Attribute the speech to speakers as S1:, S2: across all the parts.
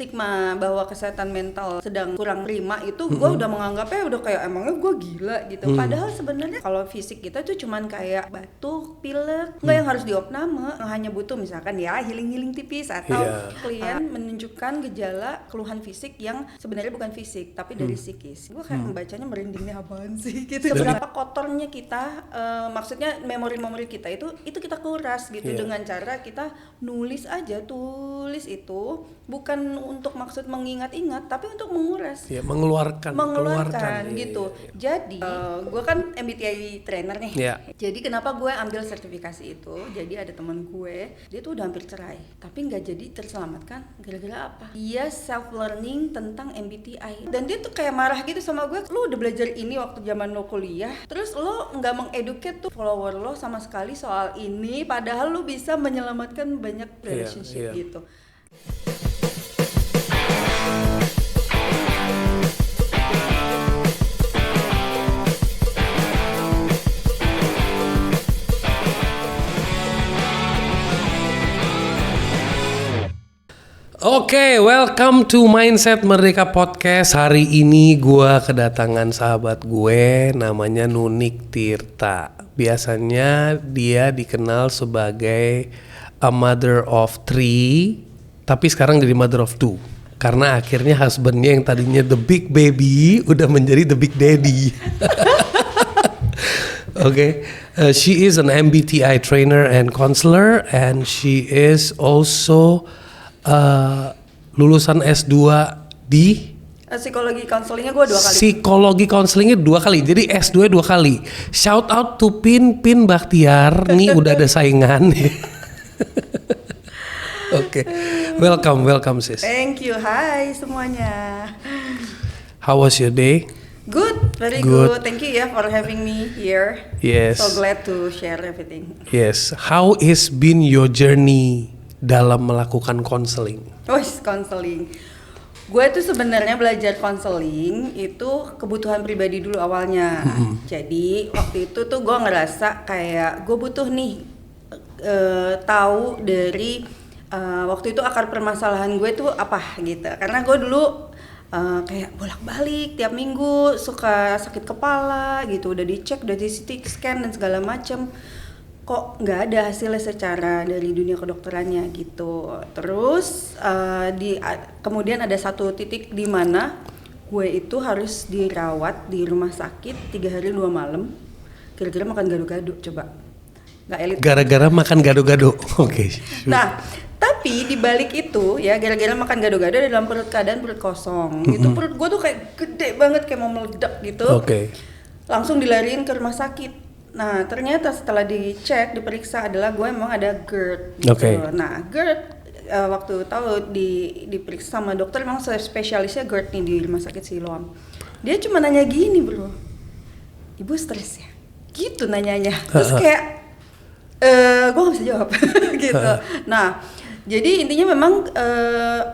S1: stigma bahwa kesehatan mental sedang kurang prima itu gue udah menganggapnya udah kayak emangnya gue gila gitu. Padahal sebenarnya kalau fisik kita tuh cuman kayak batuk, pilek, nggak yang harus diopname, hanya butuh misalkan ya healing tipis atau klien menunjukkan gejala keluhan fisik yang sebenarnya bukan fisik tapi dari psikis. Gue kayak membacanya merindingnya apaan sih gitu. Seberapa kotornya kita, maksudnya memori kita itu kita kuras gitu dengan cara kita tulis itu bukan untuk maksud mengingat-ingat tapi untuk menguras, mengeluarkan gitu. Jadi gue kan MBTI trainer nih. Jadi kenapa gue ambil sertifikasi itu? Jadi ada teman gue, dia tuh udah hampir cerai tapi nggak jadi terselamatkan gara-gara apa? Dia self learning tentang MBTI dan dia tuh kayak marah gitu sama gue. Lu udah belajar ini waktu zaman lo kuliah, terus lo nggak mengeduket tuh follower lo sama sekali soal ini, padahal lo bisa menyelamatkan banyak relationship gitu.
S2: Oke, welcome to Mindset Merdeka Podcast. Hari ini gue kedatangan sahabat gue, namanya Nunik Tirta. Biasanya dia dikenal sebagai a mother of 3, tapi sekarang jadi mother of 2. Karena akhirnya husbandnya yang tadinya the big baby udah menjadi the big daddy. Okay, she is an MBTI trainer and counselor, and she is also lulusan S2 di
S1: psikologi counselingnya gue 2 kali.
S2: Psikologi counselingnya 2 kali, jadi S2 2 kali. Shout out to Pin Bakhtiar, nih udah ada saingan. Oke, welcome sis.
S1: Thank you, hi semuanya.
S2: How was your day?
S1: Good, very good. Thank you ya for having me here.
S2: Yes.
S1: So glad to share everything.
S2: Yes. How is been your journey dalam melakukan counseling?
S1: Counseling. Gue tuh sebenarnya belajar counseling itu kebutuhan pribadi dulu awalnya. Jadi waktu itu tuh gue ngerasa kayak gue butuh nih tahu dari waktu itu akar permasalahan gue tuh apa gitu. Karena gue dulu kayak bolak-balik tiap minggu suka sakit kepala gitu, udah dicek, udah di CT scan dan segala macem. Kok nggak ada hasilnya secara dari dunia kedokterannya gitu. Terus kemudian ada satu titik di mana gue itu harus dirawat di rumah sakit 3 hari 2 malam gara-gara makan gado-gado. Coba nggak elit.
S2: Gara-gara makan gado-gado. Oke.
S1: Nah tapi di balik itu ya gara-gara makan gado-gado dalam keadaan perut kosong gitu, perut gue tuh kayak gede banget kayak mau meledak gitu. Langsung dilariin ke rumah sakit. Nah ternyata setelah dicek, diperiksa adalah gue emang ada GERD gitu. Nah GERD waktu tahu diperiksa sama dokter emang spesialisnya GERD nih di rumah sakit Siloam. Dia cuma nanya gini, bro, ibu stres ya? Gitu nanyanya. Terus kayak gue gak bisa jawab gitu. Nah jadi intinya memang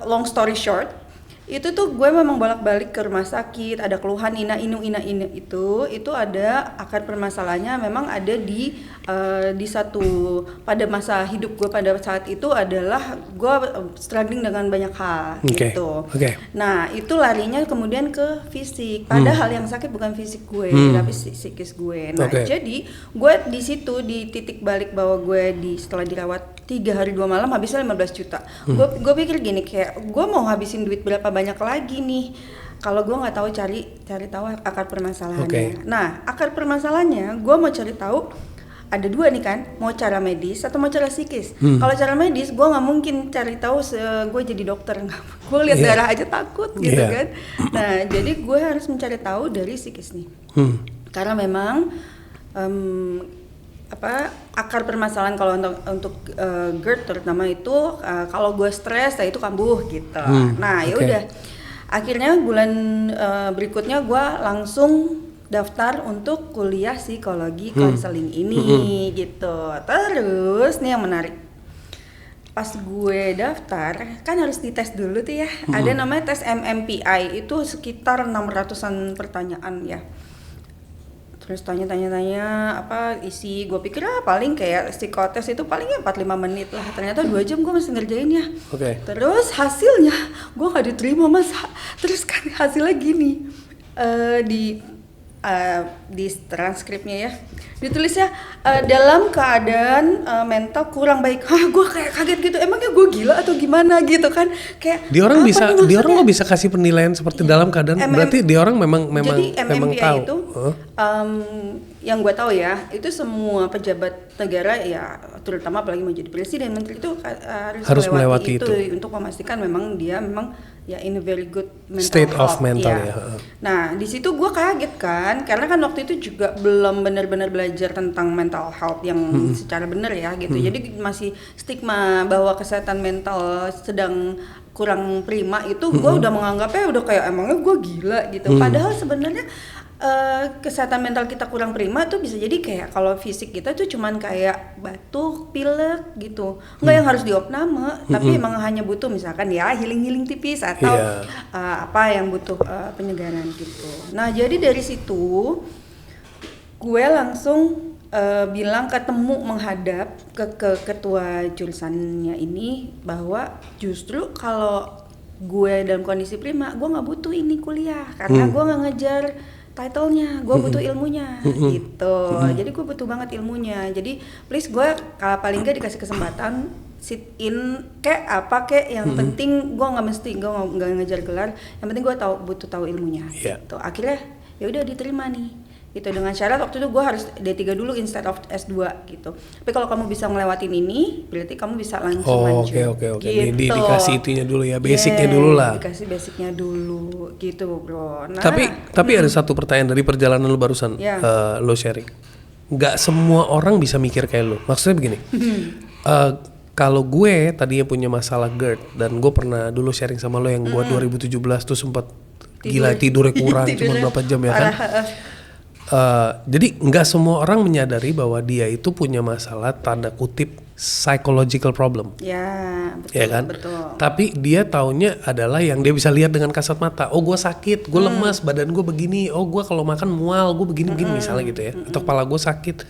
S1: long story short, itu tuh gue memang bolak-balik ke rumah sakit, ada keluhan ina inu itu ada akar permasalahannya memang ada di satu pada masa hidup gue pada saat itu adalah gue struggling dengan banyak hal gitu. Nah itu larinya kemudian ke fisik, padahal yang sakit bukan fisik gue tapi psikis gue. Nah jadi gue di situ di titik balik bahwa gue setelah dirawat 3 hari 2 malam habisnya 15 juta. Gue pikir gini, kayak gue mau habisin duit berapa banyak lagi nih kalau gue nggak tahu cari tahu akar permasalahannya. Nah akar permasalahannya gue mau cari tahu ada 2 nih kan, mau cara medis atau mau cara psikis. Kalau cara medis gue nggak mungkin cari tahu gue jadi dokter, gue lihat darah aja takut gitu kan. Nah jadi gue harus mencari tahu dari psikis nih, karena memang akar permasalahan kalau untuk GERD terutama itu kalau gue stres ya itu kambuh gitu. Nah ya udah akhirnya bulan berikutnya gue langsung daftar untuk kuliah psikologi konseling ini gitu. Terus nih yang menarik, pas gue daftar kan harus dites dulu tuh ya. Ada namanya tes MMPI, itu sekitar 600-an pertanyaan ya. Terus tanya apa isi, gue pikir paling kayak psikotes itu palingnya 4-5 menit lah, ternyata 2 jam gue masih ngerjainnya. Terus hasilnya gue gak diterima Mas, terus kan hasilnya gini, di transkripnya ya ditulisnya dalam keadaan mental kurang baik. Gue kayak kaget gitu, emangnya gue gila atau gimana gitu kan, kayak
S2: dia orang nggak bisa kasih penilaian seperti dalam keadaan berarti dia orang memang
S1: jadi
S2: memang
S1: MMPI
S2: tahu
S1: itu yang gue tahu ya, itu semua pejabat negara ya, terutama apalagi mau jadi presiden, menteri itu harus melewati itu untuk memastikan memang dia ya in a very good mental
S2: state
S1: health,
S2: of mental ya.
S1: Nah di situ gue kaget kan, karena kan waktu itu juga belum benar-benar belajar tentang mental health yang secara benar ya gitu. Jadi masih stigma bahwa kesehatan mental sedang kurang prima itu gue udah menganggapnya udah kayak emangnya gue gila gitu. Padahal sebenarnya kesehatan mental kita kurang prima tuh bisa jadi kayak kalau fisik kita tuh cuman kayak batuk, pilek gitu, nggak yang harus diopname, tapi emang hanya butuh misalkan ya healing tipis atau apa yang butuh penyegaran gitu. Nah jadi dari situ gue langsung bilang ketemu menghadap ke ketua jurusannya ini bahwa justru kalau gue dalam kondisi prima gue nggak butuh ini kuliah karena gue nggak ngejar title-nya, gue butuh ilmunya gitu. Jadi gue butuh banget ilmunya. Jadi please gue kalau paling nggak dikasih kesempatan sit in kayak apa kayak yang penting gue nggak mesti gue nggak ngejar gelar. Yang penting gue butuh tahu ilmunya. Gitu. Akhirnya ya udah diterima nih. Gitu dengan syarat waktu itu gue harus D3 dulu instead of S2 gitu. Tapi kalau kamu bisa ngelewatin ini, berarti kamu bisa langsung lanjut.
S2: Oke.
S1: Gitu.
S2: Dikasih itunya dulu ya, basicnya dulu lah.
S1: Dikasih basicnya dulu, gitu bro. Nah,
S2: tapi ada satu pertanyaan dari perjalanan lu barusan, lo sharing. Gak semua orang bisa mikir kayak lu. Maksudnya begini, kalau gue tadinya punya masalah GERD dan gue pernah dulu sharing sama lo yang gue 2017 tuh sempat gila tidurnya kurang cuma berapa jam ya kan. Jadi nggak semua orang menyadari bahwa dia itu punya masalah tanda kutip psychological problem.
S1: Ya, betul.
S2: Ya kan?
S1: Betul.
S2: Tapi dia taunya adalah yang dia bisa lihat dengan kasat mata. Oh, gue sakit, gue lemas, badan gue begini. Oh, gue kalau makan mual, gue begini-begini misalnya gitu ya. Atau kepala gue sakit.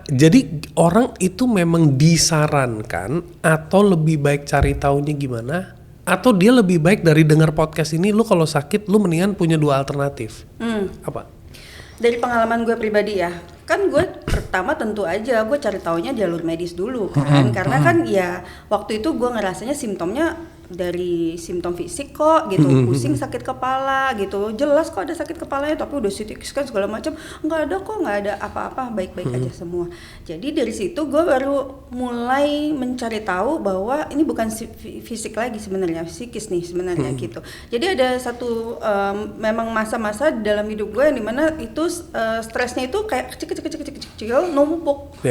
S2: Jadi orang itu memang disarankan atau lebih baik cari taunya gimana? Atau dia lebih baik dari dengar podcast ini, lu kalau sakit, lu mendingan punya 2 alternatif. Apa?
S1: Dari pengalaman gue pribadi ya, kan gue pertama tentu aja gue cari taunya jalur medis dulu kan, karena kan ya waktu itu gue ngerasanya simptomnya dari simptom fisik kok gitu, pusing, sakit kepala gitu, jelas kok ada sakit kepalanya, tapi udah CT scan segala macam nggak ada apa-apa, baik-baik aja semua. Jadi dari situ gue baru mulai mencari tahu bahwa ini bukan fisik lagi sebenarnya, psikis nih sebenarnya gitu. Jadi ada satu memang masa-masa dalam hidup gue yang dimana itu stresnya itu kayak kecil numpuk.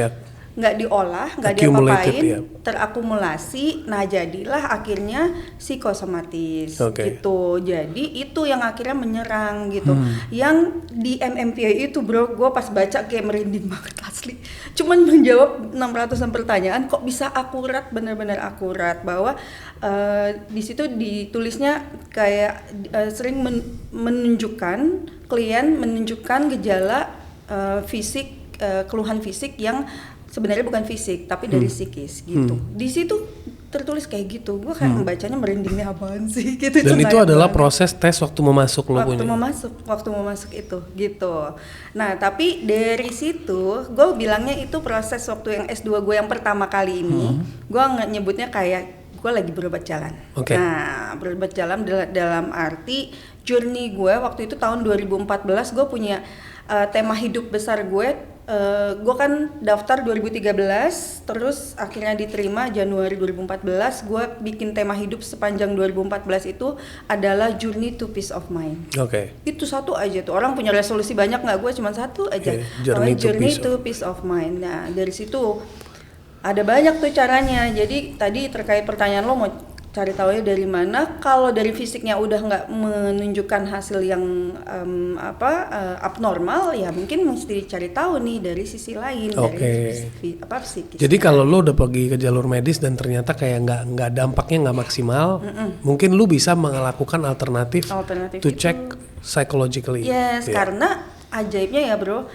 S1: Nggak diolah, nggak diapa-apain, terakumulasi, nah jadilah akhirnya psikosomatis gitu. Jadi itu yang akhirnya menyerang gitu. Yang di MMPI itu bro, gue pas baca kayak merinding banget asli. Cuman menjawab 600-an pertanyaan kok bisa akurat, benar-benar akurat, bahwa di situ ditulisnya kayak sering menunjukkan klien menunjukkan gejala fisik, keluhan fisik yang sebenarnya bukan fisik tapi dari psikis gitu. Di situ tertulis kayak gitu. Gue kayak membacanya merindingnya apaan sih gitu.
S2: Dan itu adalah proses tes waktu mau masuk lo punya.
S1: Waktu mau masuk itu gitu. Nah, tapi dari situ gue bilangnya itu proses waktu yang S2 gue yang pertama kali ini. Gue nyebutnya kayak gue lagi berobat jalan. Nah, berobat jalan dalam arti journey gue waktu itu tahun 2014 gue punya tema hidup besar gue. Gue kan daftar 2013, terus akhirnya diterima Januari 2014. Gue bikin tema hidup sepanjang 2014 itu adalah Journey to Peace of Mind. Itu satu aja tuh. Orang punya resolusi banyak nggak? Gue cuma satu aja. Journey to Peace of Mind. Nah dari situ ada banyak tuh caranya. Jadi tadi terkait pertanyaan lo mau cari tahunya dari mana. Kalau dari fisiknya udah nggak menunjukkan hasil yang abnormal, ya mungkin mesti cari tahu nih dari sisi lain, dari psikis.
S2: Jadi kalau lo udah pergi ke jalur medis dan ternyata kayak nggak dampaknya nggak maksimal, mungkin lo bisa melakukan alternatif to check psychologically.
S1: Karena ajaibnya ya bro,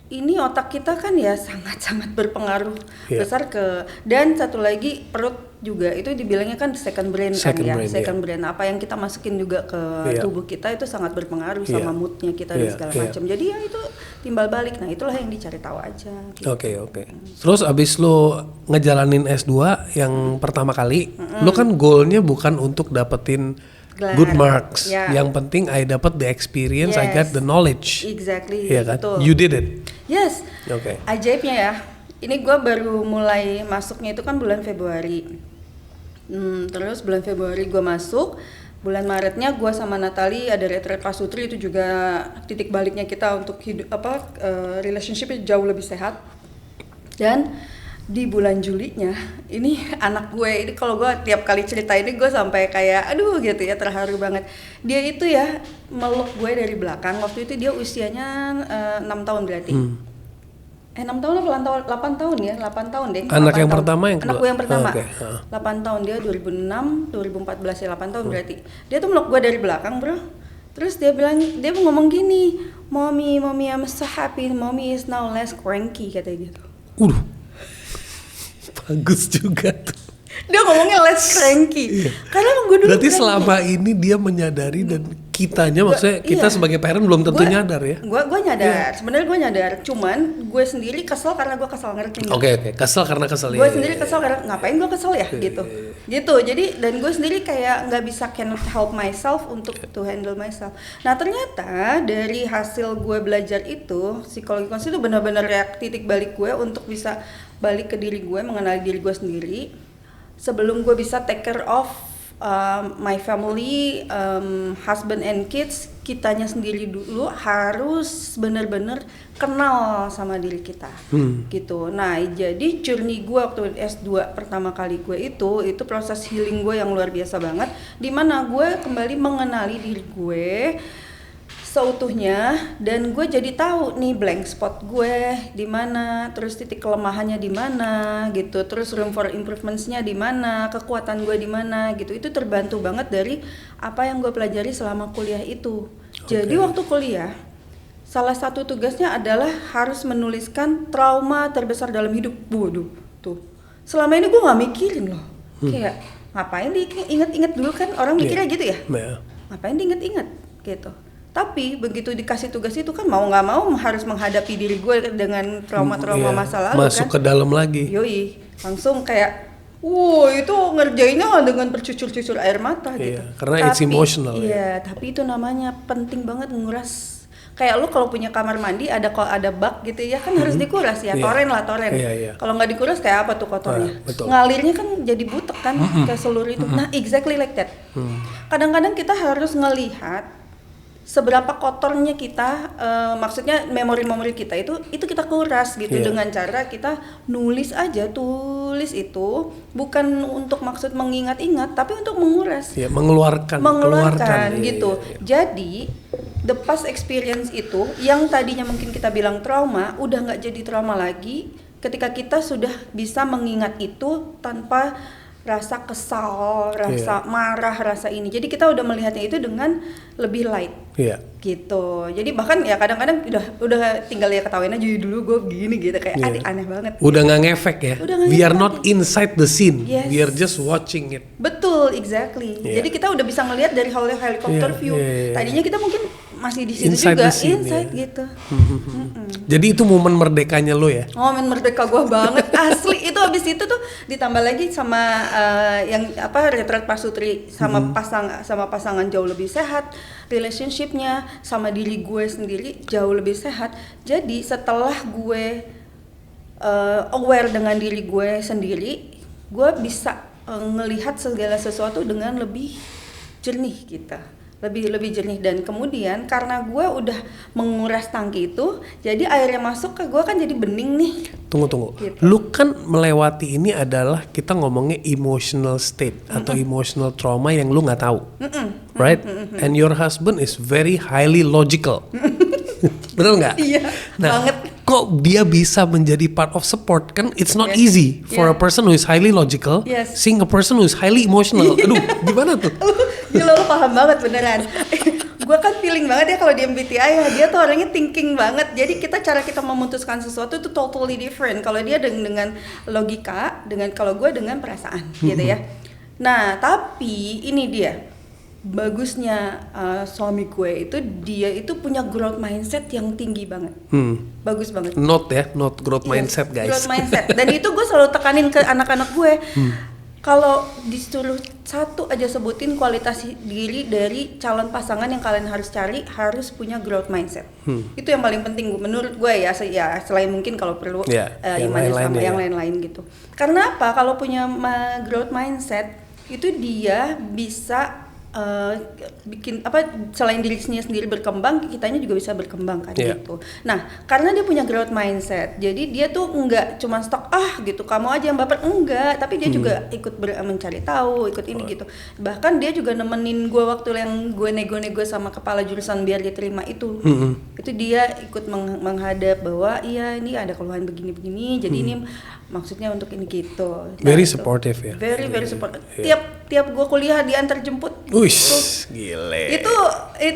S1: ini otak kita kan ya sangat-sangat berpengaruh besar ke, dan satu lagi perut juga itu dibilangnya kan second brain. Second brain. Apa yang kita masukin juga ke tubuh kita itu sangat berpengaruh sama moodnya kita dan segala macam. Jadi ya itu timbal balik. Nah itulah yang dicari tahu aja. Gitu.
S2: Oke. Terus abis lo ngejalanin S2 yang pertama kali, lo kan goalnya bukan untuk dapetin good marks. Yang penting I dapat the experience, I got the knowledge.
S1: Exactly.
S2: Iya kan?
S1: Betul.
S2: You did it.
S1: Yes.
S2: Oke.
S1: Ajaibnya ya. Ini gue baru mulai masuknya itu kan bulan Februari. Terus bulan Februari gue masuk. Bulan Maretnya gue sama Natali ada retreat pasutri, itu juga titik baliknya kita untuk hidup relationship jauh lebih sehat. Dan di bulan Julinya ini anak gue ini, kalau gue tiap kali cerita ini gue sampai kayak aduh gitu ya, terharu banget. Dia itu ya meluk gue dari belakang. Waktu itu dia usianya 6 tahun berarti. 6 tahun apa 8 tahun ya? 8 tahun deh.
S2: Anak yang pertama yang kedua?
S1: Anak gue yang pertama. 8
S2: 8
S1: tahun, dia 2006, 2014 ya, 8 tahun berarti. Dia tuh meluk gue dari belakang bro. Terus dia ngomong gini, Mommy I'm so happy, Mommy is now less cranky, katanya gitu.
S2: Bagus juga tuh.
S1: Dia ngomongnya less cranky. Karena emang gue dulu
S2: berarti selama ini dia menyadari, dan kitanya maksudnya kita sebagai parent belum tentu nyadar ya.
S1: Gue nyadar, sebenarnya gue nyadar. Cuman gue sendiri kesel karena gue kesel, ngerti nih.
S2: Oke. Kesel karena kesel ya.
S1: Gue sendiri kesel karena ngapain gue kesel ya gitu. Gitu. Jadi dan gue sendiri kayak nggak bisa cannot help myself untuk to handle myself. Nah ternyata dari hasil gue belajar itu, psikologi konseling itu benar-benar titik balik gue untuk bisa balik ke diri gue, mengenali diri gue sendiri. Sebelum gue bisa take care of my family, husband and kids, kitanya sendiri dulu harus benar-benar kenal sama diri kita, gitu. Nah, jadi journey gue waktu S2 pertama kali gue itu proses healing gue yang luar biasa banget, dimana gue kembali mengenali diri gue seutuhnya, dan gue jadi tahu nih blank spot gue di mana, terus titik kelemahannya di mana gitu, terus room for improvementsnya di mana, kekuatan gue di mana gitu. Itu terbantu banget dari apa yang gue pelajari selama kuliah itu. Jadi waktu kuliah salah satu tugasnya adalah harus menuliskan trauma terbesar dalam hidup. Waduh, tuh selama ini gue nggak mikirin loh, kayak ngapain diinget-inget dulu, kan orang mikirnya gitu ya, ngapain diinget-inget gitu. Tapi begitu dikasih tugas itu kan mau nggak mau harus menghadapi diri gue dengan trauma-trauma masa lalu,
S2: masuk ke dalam lagi.
S1: Yoi, langsung kayak, itu ngerjainnya dengan bercucur-cucur air mata gitu.
S2: Karena it's emotional.
S1: Iya, tapi itu namanya penting banget nguras. Kayak lu kalau punya kamar mandi ada bak gitu ya kan harus dikuras ya, toren. Kalau nggak dikuras kayak apa tuh kotornya? Ngalirnya kan jadi butek kan ke seluruh itu. Nah, exactly like that. Kadang-kadang kita harus ngelihat seberapa kotornya kita, maksudnya memori-memori kita itu kita kuras gitu, dengan cara kita tulis itu bukan untuk maksud mengingat-ingat, tapi untuk menguras, mengeluarkan gitu. Jadi the past experience itu yang tadinya mungkin kita bilang trauma udah nggak jadi trauma lagi ketika kita sudah bisa mengingat itu tanpa rasa kesal, rasa marah, rasa ini. Jadi kita udah melihatnya itu dengan lebih light, gitu. Jadi bahkan ya kadang-kadang udah tinggal ya ketawain aja dulu gue begini gitu, kayak aneh banget.
S2: Udah nggak ngefek ya. We are not inside the scene, we are just watching it.
S1: Betul, exactly. Jadi kita udah bisa ngelihat dari helikopter view. Tadinya kita mungkin masih di situ
S2: inside
S1: juga,
S2: scene,
S1: gitu.
S2: Jadi itu momen merdekanya lo ya?
S1: Momen merdeka gue banget, asli. Itu abis itu tuh ditambah lagi sama retreat pasutri, sama pasangan jauh lebih sehat, relationshipnya sama diri gue sendiri jauh lebih sehat. Jadi setelah gue aware dengan diri gue sendiri, gue bisa ngelihat segala sesuatu dengan lebih jernih gitu. Lebih jernih. Dan kemudian karena gue udah menguras tangki itu, jadi airnya masuk ke gue kan jadi bening nih.
S2: Tunggu gitu. Lu kan melewati ini adalah kita ngomongnya emotional state atau emotional trauma yang lu nggak tahu, right? And your husband is very highly logical. Bener nggak?
S1: Iya, banget.
S2: Kok dia bisa menjadi part of support? Kan it's not easy for a person who is highly logical seeing a person who is highly emotional. Aduh, gimana tuh?
S1: Gila, lo paham banget beneran. gue kan feeling banget ya kalau di MBTI ya, dia tuh orangnya thinking banget. Jadi cara kita memutuskan sesuatu itu totally different. Kalau dia dengan logika, kalau gue dengan perasaan gitu ya. Nah tapi ini dia bagusnya suami gue itu, dia itu punya growth mindset yang tinggi banget. Bagus banget.
S2: Not growth mindset guys.
S1: Growth mindset. Dan itu gue selalu tekanin ke anak-anak gue. Kalau disuruh satu aja sebutin kualitas diri dari calon pasangan yang kalian harus cari, harus punya growth mindset. Itu yang paling penting menurut gue ya selain mungkin kalau perlu yang lain-lain gitu. Karena apa? Kalau punya growth mindset itu dia bisa bikin selain dirinya sendiri berkembang, kitanya juga bisa berkembang kan gitu. Nah, karena dia punya growth mindset, jadi dia tuh enggak cuma stok gitu, kamu aja yang baper, enggak, tapi dia juga ikut mencari tahu, ikut ini gitu. Bahkan dia juga nemenin gue waktu yang gue nego-nego sama kepala jurusan biar diterima itu. Itu dia ikut menghadap bahwa iya ini ada keluhan begini-begini, jadi ini maksudnya untuk ini gitu.
S2: Very supportive ya.
S1: Very supportive. Tiap gue kuliah diantar jemput.
S2: Gile.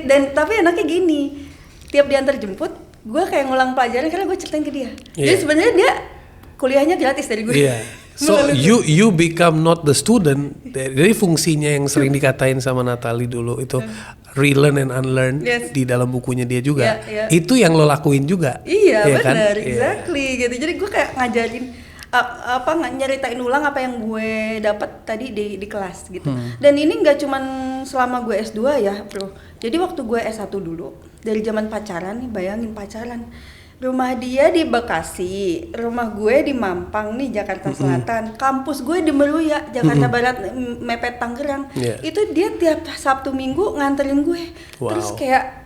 S1: Dan tapi enaknya gini, tiap diantar jemput, gue kayak ngulang pelajaran karena gue ceritain ke dia. Jadi sebenarnya dia kuliahnya gratis dari gue.
S2: So you become not the student. Dari fungsinya yang sering dikatain sama Natalie dulu itu relearn and unlearn di dalam bukunya dia juga. Itu yang lo lakuin juga.
S1: Iya benar, kan? Exactly gitu. Jadi gue kayak ngajarin nyeritain ulang apa yang gue dapat tadi di kelas gitu. Dan ini nggak cuman selama gue S2 ya bro. Jadi waktu gue S1 dulu, dari zaman pacaran nih, bayangin pacaran, rumah dia di Bekasi, rumah gue di Mampang nih Jakarta Selatan, kampus gue di Meruya Jakarta Barat mepet Tangerang. Itu dia tiap Sabtu Minggu nganterin gue. Terus kayak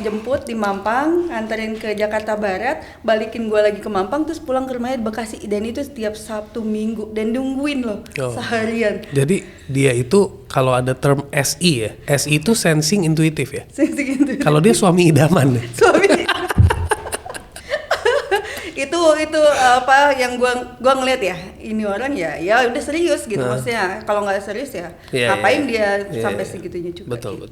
S1: jemput di Mampang, nganterin ke Jakarta Barat, balikin gue lagi ke Mampang, terus pulang ke rumahnya di Bekasi. Dan itu setiap Sabtu Minggu, dan nungguin loh seharian.
S2: Jadi dia itu kalau ada term SI ya, SI itu sensing intuitif ya.
S1: Sensing intuitif.
S2: Kalau dia suami idaman ya.
S1: itu apa yang gua ngeliat ya, ini orang ya udah serius gitu. Maksudnya kalau nggak serius ya ngapain dia sampai segitunya juga.
S2: Betul.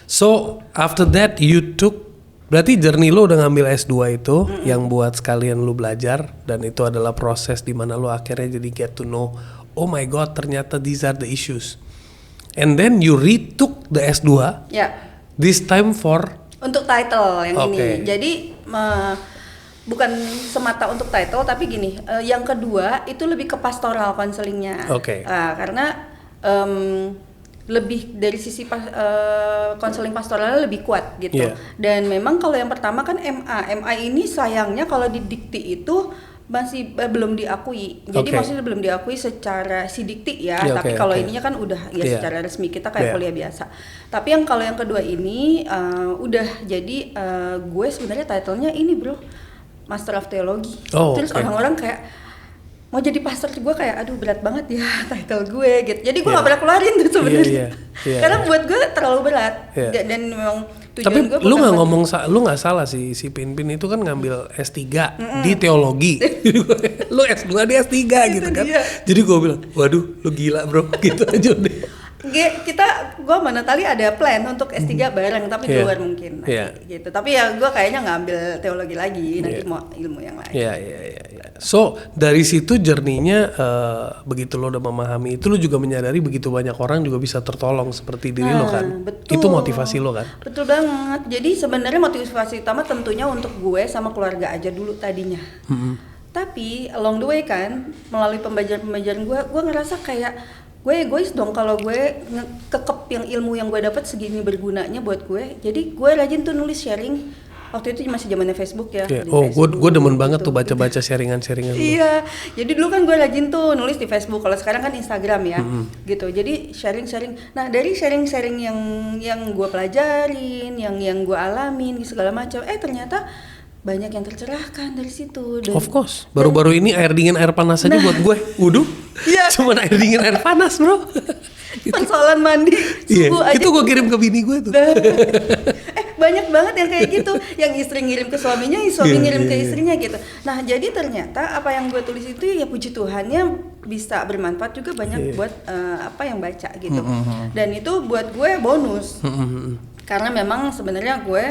S2: So after that you took, berarti journey lo udah ngambil S2 itu yang buat sekalian lo belajar, dan itu adalah proses di mana lo akhirnya jadi get to know, oh my god ternyata these are the issues, and then you retook the S2 this time
S1: untuk title yang ini. Jadi bukan semata untuk title, tapi gini, yang kedua itu lebih ke pastoral counselingnya. Karena lebih dari sisi konseling pastoralnya lebih kuat gitu. Dan memang kalau yang pertama kan MA ini sayangnya kalau di Dikti itu masih belum diakui. Jadi maksudnya belum diakui secara si Dikti ya. Tapi kalau ininya kan udah secara resmi, kita kayak kuliah biasa. Tapi kalau yang kedua ini udah jadi gue sebenarnya titlenya ini bro, Master of Theology. Terus orang-orang kayak mau jadi pastor, gue kayak aduh berat banget ya title gue gitu. Jadi gue gak pernah keluarin tuh sebenarnya. Karena buat gue terlalu berat. Dan memang tujuan gue.
S2: Tapi lu nggak ngomong, lu nggak salah sih, si Pinpin itu kan ngambil S3 di teologi. Lu S2 di S3 gitu kan. Jadi gue bilang, waduh lu gila bro, gitu aja deh.
S1: Gue sama Natalie ada plan untuk S3 bareng, tapi di luar mungkin gitu. Tapi ya gue kayaknya ngambil teologi lagi, nanti mau ilmu yang lain.
S2: So dari situ journey-nya begitu lo udah memahami itu, lo juga menyadari begitu banyak orang juga bisa tertolong seperti diri lo kan.
S1: Betul.
S2: Itu motivasi lo kan. Betul
S1: banget. Jadi sebenarnya motivasi utama tentunya untuk gue sama keluarga aja dulu tadinya. Tapi along the way kan, melalui pembelajaran gue ngerasa kayak gue egois dong kalau gue kekep yang ilmu yang gue dapat segini bergunanya buat gue. Jadi gue rajin tuh nulis sharing. Waktu itu masih zamannya Facebook ya.
S2: Gue demen banget tuh baca-baca sharingan-sharingan.
S1: Iya, jadi dulu kan gue rajin tuh nulis di Facebook. Kalau sekarang kan Instagram ya, gitu. Jadi sharing-sharing. Nah dari sharing-sharing yang gue pelajarin, yang gue alamin segala macam, ternyata banyak yang tercerahkan dari situ.
S2: Of course. Baru-baru ini air dingin air panas aja buat gue. Wudhu. Cuman air dingin air panas bro.
S1: Persoalan mandi subuh aja.
S2: Itu gue kirim ke bini gue tuh.
S1: Banyak banget yang kayak gitu, yang istri ngirim ke suaminya, suami ngirim ke istrinya gitu. Nah jadi ternyata apa yang gue tulis itu ya puji Tuhannya bisa bermanfaat juga banyak buat yang baca gitu. Dan itu buat gue bonus. Karena memang sebenarnya gue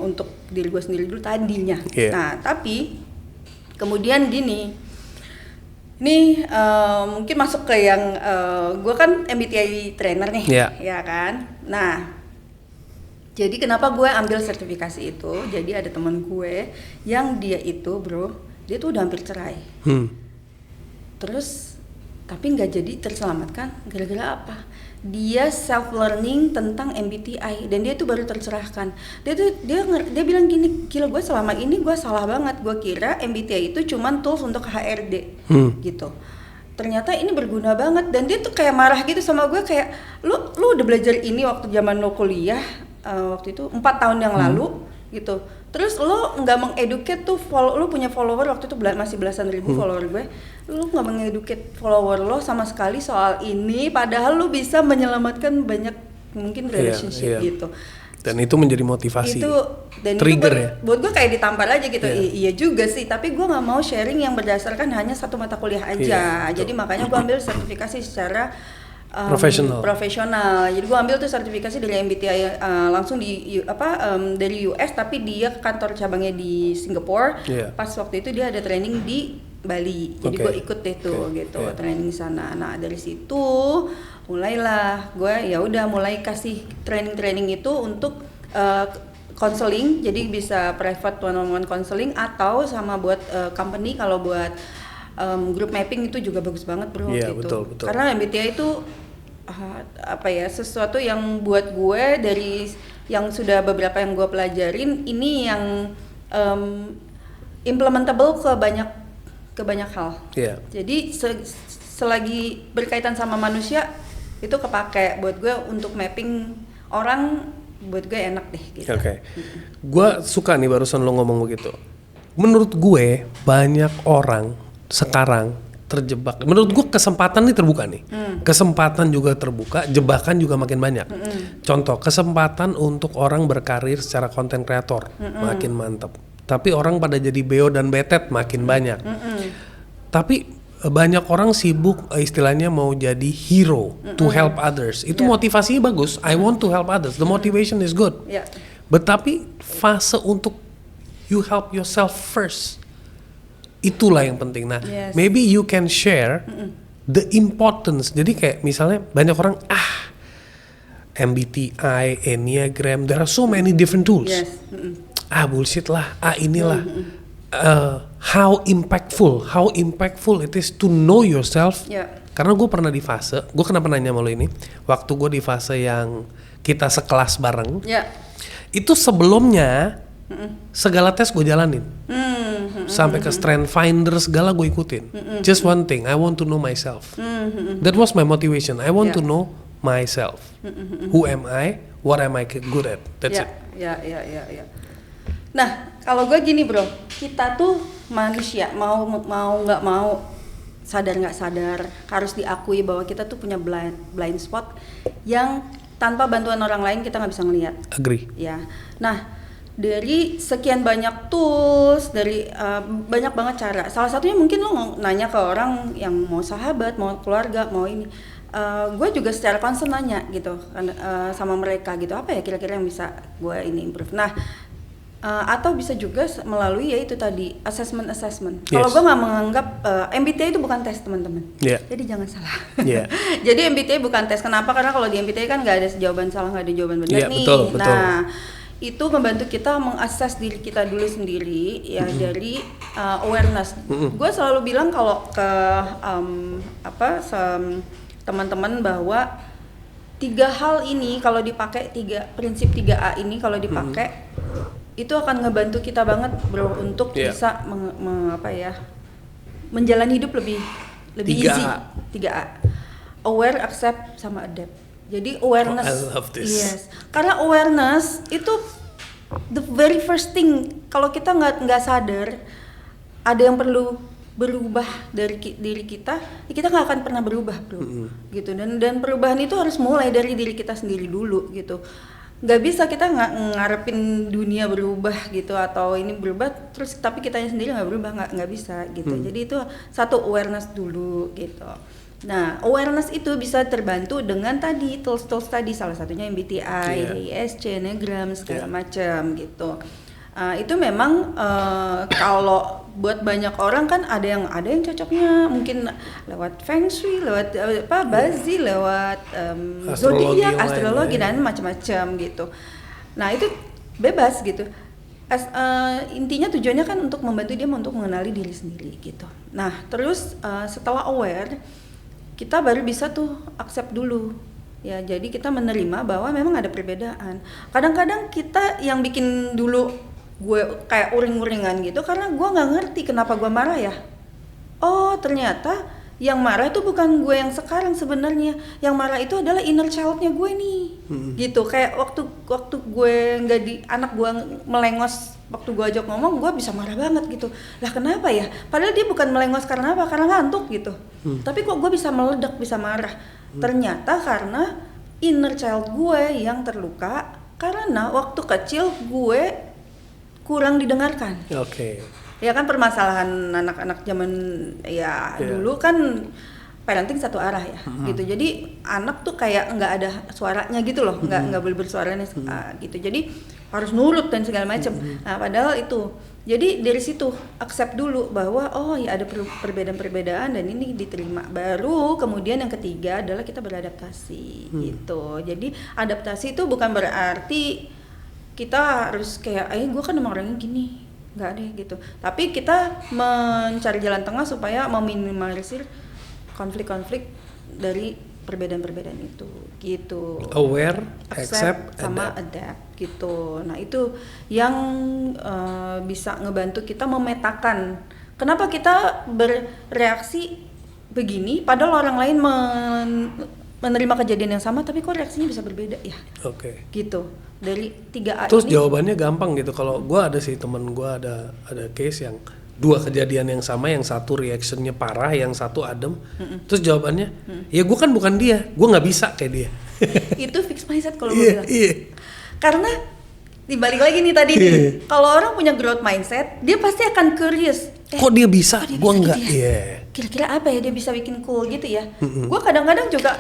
S1: untuk diri gue sendiri dulu tadinya. Nah, tapi kemudian gini, ini mungkin masuk ke yang gue kan MBTI trainer nih, ya kan. Nah, jadi kenapa gue ambil sertifikasi itu? Jadi ada teman gue yang dia itu dia tuh udah hampir cerai. Terus tapi nggak jadi terselamatkan gara-gara apa? Dia self learning tentang MBTI dan dia tuh baru tercerahkan. Dia bilang gini, gila gue selama ini gue salah banget, gue kira MBTI itu cuman tools untuk HRD gitu. Ternyata ini berguna banget dan dia tuh kayak marah gitu sama gue kayak lu udah belajar ini waktu zaman lo kuliah waktu itu 4 tahun yang lalu gitu. Terus lo nggak mengeduket tuh lo punya follower waktu itu masih belasan ribu follower gue. Lo nggak mengeduket follower lo sama sekali soal ini, padahal lo bisa menyelamatkan banyak mungkin relationship gitu.
S2: Dan itu menjadi motivasi.
S1: Dan
S2: trigger
S1: itu
S2: ya.
S1: Buat gue kayak ditampar aja gitu. Iya juga sih, tapi gue nggak mau sharing yang berdasarkan hanya satu mata kuliah aja. Jadi makanya gue ambil sertifikasi secara profesional. Jadi gue ambil tuh sertifikasi dari MBTI langsung dari US, tapi dia kantor cabangnya di Singapura. Pas waktu itu dia ada training di Bali. Jadi gue ikut deh tuh training di sana. Nah, dari situ mulailah gue mulai kasih training itu untuk counseling. Jadi bisa private one-on-one counseling atau sama buat company. Kalau buat group mapping itu juga bagus banget bro gitu. Betul. Karena MBTI itu sesuatu yang buat gue dari yang sudah beberapa yang gue pelajarin ini yang implementable ke banyak hal. Jadi selagi berkaitan sama manusia itu kepake buat gue untuk mapping orang, buat gue enak deh gitu.
S2: Gue suka nih barusan lo ngomong begitu. Menurut gue banyak orang sekarang terjebak. Menurut gue kesempatan nih terbuka nih. Kesempatan juga terbuka, jebakan juga makin banyak. Contoh, kesempatan untuk orang berkarir secara content creator makin mantap. Tapi orang pada jadi beo dan betet makin banyak. Tapi banyak orang sibuk istilahnya mau jadi hero to help others. Itu motivasinya bagus. I want to help others. The motivation is good. But tapi fase untuk you help yourself first, itulah yang penting. Nah, maybe you can share the importance. Jadi kayak misalnya banyak orang MBTI, Enneagram, there are so many different tools. Bullshit lah. Inilah. How impactful it is to know yourself. Karena gue pernah di fase, gue kenapa nanya sama lo ini, waktu gue di fase yang kita sekelas bareng, itu sebelumnya segala tes gue jalanin, sampai ke Strength Finder segala gue ikutin. Just one thing, I want to know myself. That was my motivation. I want to know myself. Who am I? What am I good at? That's it.
S1: Nah, kalau gue gini bro, kita tuh manusia mau nggak mau, sadar nggak sadar, harus diakui bahwa kita tuh punya blind spot yang tanpa bantuan orang lain kita nggak bisa ngelihat.
S2: Agree.
S1: Ya. Nah, dari sekian banyak tools, dari banyak banget cara. Salah satunya mungkin lo nanya ke orang yang mau sahabat, mau keluarga, mau ini. Gue juga secara concern nanya gitu sama mereka gitu, apa ya kira-kira yang bisa gue ini improve. Nah, atau bisa juga melalui yaitu tadi assessment. Kalau gue nggak menganggap MBTI itu bukan tes teman-teman. Jadi jangan salah. Jadi MBTI bukan tes. Kenapa? Karena kalau di MBTI kan nggak ada jawaban salah, nggak ada jawaban benar nih.
S2: Betul.
S1: Nah, itu membantu kita mengakses diri kita dulu sendiri ya dari awareness. Gue selalu bilang kalau ke teman-teman bahwa 3 hal ini kalau dipakai, prinsip 3A ini kalau dipakai itu akan ngebantu kita banget bro untuk bisa menjalani hidup lebih easy. 3A. Aware, accept, sama adapt. Jadi awareness.
S2: I love this.
S1: Yes. Karena awareness itu the very first thing. Kalau kita nggak sadar ada yang perlu berubah dari diri kita, ya kita nggak akan pernah berubah bro. Gitu. Dan perubahan itu harus mulai dari diri kita sendiri dulu gitu. nggak bisa kita ngarepin dunia berubah gitu atau ini berubah terus tapi kitanya sendiri nggak berubah, nggak bisa gitu. Jadi itu satu awareness dulu gitu. Nah, awareness itu bisa terbantu dengan tadi tools tadi, salah satunya MBTI, ISC, Enneagram segala macam gitu. Itu memang kalau buat banyak orang kan ada yang cocoknya mungkin lewat Feng Shui, lewat Bazi, lewat zodiak, astrologi dan macam-macam gitu. Nah, itu bebas gitu. Intinya tujuannya kan untuk membantu dia untuk mengenali diri sendiri gitu. Nah, terus setelah aware kita baru bisa tuh accept dulu ya, jadi kita menerima bahwa memang ada perbedaan. Kadang-kadang kita yang bikin dulu gue kayak uring-uringan gitu karena gue nggak ngerti kenapa gue marah ya. Oh ternyata yang marah itu bukan gue yang sekarang sebenarnya, yang marah itu adalah inner child-nya gue nih. Gitu, kayak waktu gue nggak anak gue melengos waktu gue ajak ngomong, gue bisa marah banget gitu. Lah kenapa ya? Padahal dia bukan melengos karena apa? Karena ngantuk gitu. Tapi kok gue bisa meledak, bisa marah? Ternyata karena inner child gue yang terluka karena waktu kecil gue kurang didengarkan. Ya kan permasalahan anak-anak zaman dulu kan parenting satu arah ya, gitu. Jadi anak tuh kayak nggak ada suaranya gitu loh, nggak boleh bersuara gitu. Jadi harus nurut dan segala macam. Nah padahal itu, jadi dari situ accept dulu bahwa oh ya ada perbedaan-perbedaan dan ini diterima. Baru kemudian yang ketiga adalah kita beradaptasi gitu. Jadi adaptasi itu bukan berarti kita harus kayak gue kan emang orangnya gini, nggak deh gitu. Tapi kita mencari jalan tengah supaya meminimalisir konflik-konflik dari perbedaan-perbedaan itu gitu.
S2: Aware, accept,
S1: sama adapt gitu. Nah itu yang bisa ngebantu kita memetakan kenapa kita bereaksi begini padahal orang lain menerima kejadian yang sama tapi kok reaksinya bisa berbeda ya. Gitu. Dari 3A
S2: terus
S1: ini.
S2: Jawabannya gampang gitu. Kalau gue ada sih temen gue ada case yang 2 kejadian yang sama, yang satu reactionnya parah, yang satu adem. Terus jawabannya, ya gue kan bukan dia, gue nggak bisa kayak dia.
S1: Itu fixed mindset kalau gue bilang. Karena dibalik lagi nih tadi nih, kalau orang punya growth mindset, dia pasti akan curious.
S2: Kok dia bisa? Gue nggak.
S1: Kira-kira apa ya dia bisa bikin cool gitu ya? Gue kadang-kadang juga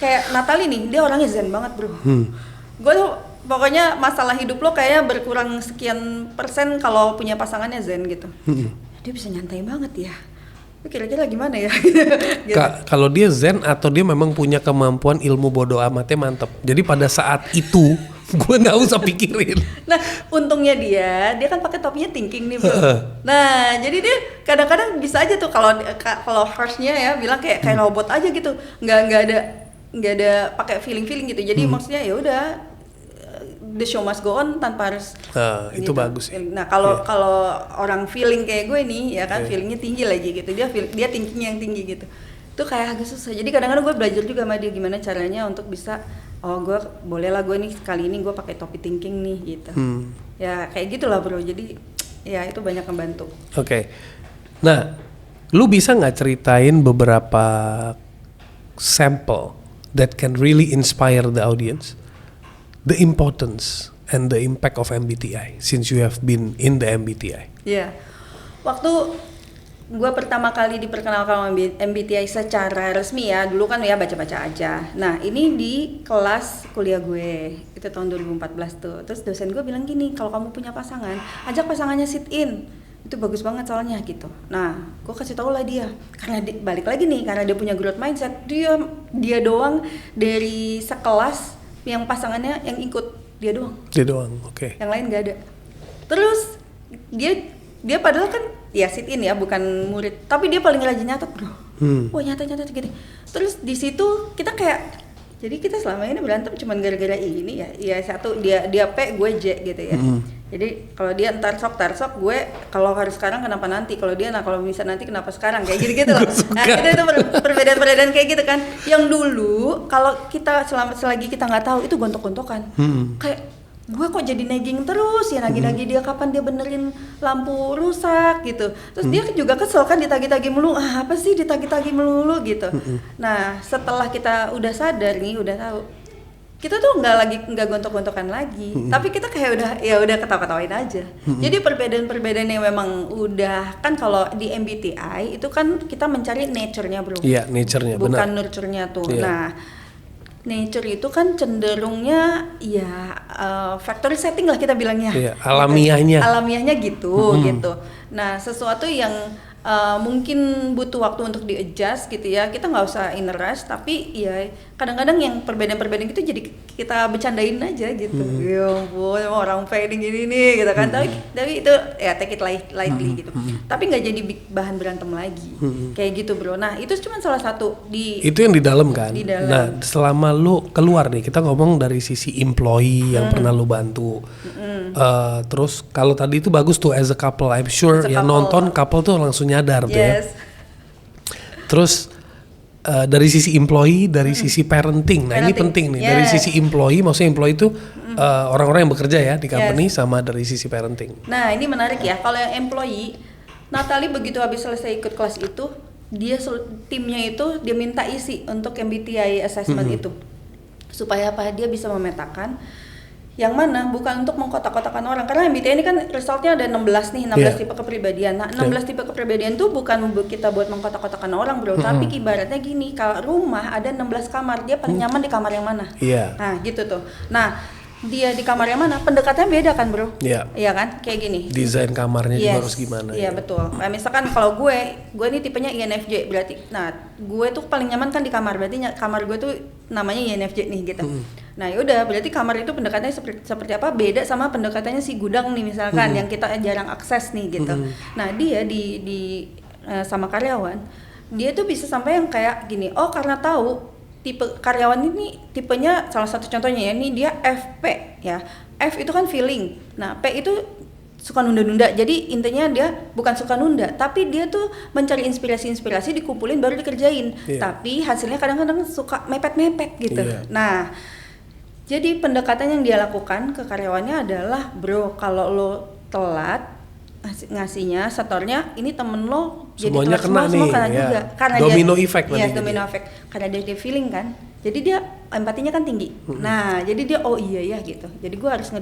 S1: kayak Natalie nih, dia orangnya zen banget bro. Gue tuh pokoknya masalah hidup lo kayaknya berkurang sekian persen kalau punya pasangannya zen gitu. Dia bisa nyantai banget ya. Kira-kira gimana ya? Gitu.
S2: Kalau dia zen atau dia memang punya kemampuan ilmu bodo amatnya mantep. Jadi pada saat itu gue nggak usah pikirin.
S1: Nah untungnya dia kan pakai topinya thinking nih bro. Nah jadi dia kadang-kadang bisa aja tuh kalau harshnya ya bilang kayak robot aja gitu. Nggak ada pakai feeling gitu. Jadi maksudnya ya udah the show must go on tanpa harus
S2: itu bagus ya.
S1: Nah kalau orang feeling kayak gue nih ya kan feelingnya tinggi lagi gitu, dia thinkingnya yang tinggi gitu, itu kayak agak susah. Jadi kadang-kadang gue belajar juga sama dia gimana caranya untuk bisa gue boleh lah gue nih kali ini gue pakai topi thinking nih gitu. Ya kayak gitulah bro. Jadi ya itu banyak membantu.
S2: Nah lu bisa nggak ceritain beberapa sample that can really inspire the audience, the importance and the impact of MBTI since you have been in the MBTI.
S1: Waktu gue pertama kali diperkenalkan sama MBTI secara resmi ya, dulu kan ya baca-baca aja. Nah ini di kelas kuliah gue, itu tahun 2014 tuh. Terus dosen gue bilang gini, kalau kamu punya pasangan, ajak pasangannya sit in. Itu bagus banget soalnya gitu. Nah gue kasih tau lah dia, karena balik lagi nih, karena dia punya growth mindset, dia doang dari sekelas yang pasangannya yang ikut dia doang, yang lain nggak ada. Terus dia padahal kan ya sit in ya, bukan murid, tapi dia paling rajin nyatet bro. Wah nyatet gitu. Terus di situ kita kayak, jadi kita selama ini berantem cuman gara-gara ini ya satu dia P gue J gitu ya. Jadi kalau dia ntar sok gue, kalau harus sekarang kenapa nanti, kalau dia kalau bisa nanti kenapa sekarang, kayak gitu loh. Nah itu perbedaan kayak gitu kan. Yang dulu kalau kita selagi kita nggak tahu itu gontok-gontokan. Kayak gue kok jadi nagging terus ya, nagih-nagih dia kapan dia benerin lampu rusak gitu. Terus dia juga kesel kan ditagih-tagih melulu, apa sih ditagih-tagih melulu gitu. Nah setelah kita udah sadar nih, udah tahu, kita tuh nggak gontok-gontokan lagi, tapi kita kayak udah ketawa-ketawain aja. Jadi perbedaan-perbedaan yang memang udah kan, kalau di MBTI itu kan kita mencari nature-nya bro.
S2: Iya, nature-nya,
S1: bukan
S2: benar.
S1: nurture-nya tuh.
S2: Iya.
S1: Nah, nature itu kan cenderungnya factory setting lah kita bilangnya.
S2: Iya, alamiahnya
S1: gitu. Nah, sesuatu yang mungkin butuh waktu untuk di-adjust gitu ya, kita nggak usah in a rush, tapi ya kadang-kadang yang perbedaan-perbedaan gitu jadi kita bercandain aja gitu. Ya ampun, orang fading gini nih gitu kan, tapi itu ya take it lightly gitu, tapi nggak jadi bahan berantem lagi kayak gitu bro. Nah itu cuma salah satu
S2: itu yang di dalam kan.
S1: Di dalam.
S2: Nah selama lu keluar nih, kita ngomong dari sisi employee yang pernah lu bantu. Terus kalau tadi itu bagus tuh as a couple, I'm sure yang nonton couple tuh langsung nyadar tuh ya. Terus dari sisi employee, dari sisi parenting. Nah ini penting nih, dari sisi employee, maksudnya employee itu orang-orang yang bekerja ya di company, sama dari sisi parenting.
S1: Nah ini menarik ya, kalau yang employee, Natalie begitu habis selesai ikut kelas itu, timnya itu dia minta isi untuk MBTI assessment itu, supaya apa, dia bisa memetakan yang mana bukan untuk mengkotak-kotakan orang, karena MBTI ini kan resultnya ada 16 nih, 16 tipe kepribadian. Nah 16 tipe kepribadian tuh bukan kita buat mengkotak-kotakan orang bro, tapi ibaratnya gini, kalau rumah ada 16 kamar, dia paling nyaman di kamar yang mana? Nah gitu tuh. Nah dia di kamar yang mana, pendekatannya beda kan bro? Iya kan, kayak gini.
S2: Desain kamarnya juga harus gimana?
S1: Iya betul. Nah, misalkan kalau gue ini tipenya INFJ berarti, nah gue tuh paling nyaman kan di kamar, berarti kamar gue tuh namanya INFJ nih gitu. Nah yaudah, berarti kamar itu pendekatannya seperti apa, beda sama pendekatannya si gudang nih misalkan, yang kita jarang akses nih gitu. Nah dia di sama karyawan, dia tuh bisa sampai yang kayak gini, oh karena tahu tipe karyawan ini tipenya, salah satu contohnya ya, ini dia FP ya. F itu kan feeling. Nah, P itu suka nunda-nunda. Jadi intinya dia bukan suka nunda, tapi dia tuh mencari inspirasi dikumpulin baru dikerjain. Tapi hasilnya kadang-kadang suka mepet-mepet gitu. Nah, jadi pendekatan yang dia lakukan ke karyawannya adalah, bro, kalau lo telat ngasihnya setornya, ini temen lo
S2: semuanya
S1: jadi
S2: kena
S1: semua
S2: nih,
S1: kena juga, karena
S2: domino
S1: dia,
S2: effect nanti.
S1: Domino effect, karena dia feeling kan, jadi dia empatinya kan tinggi. Nah jadi dia oh iya ya gitu, jadi gue harus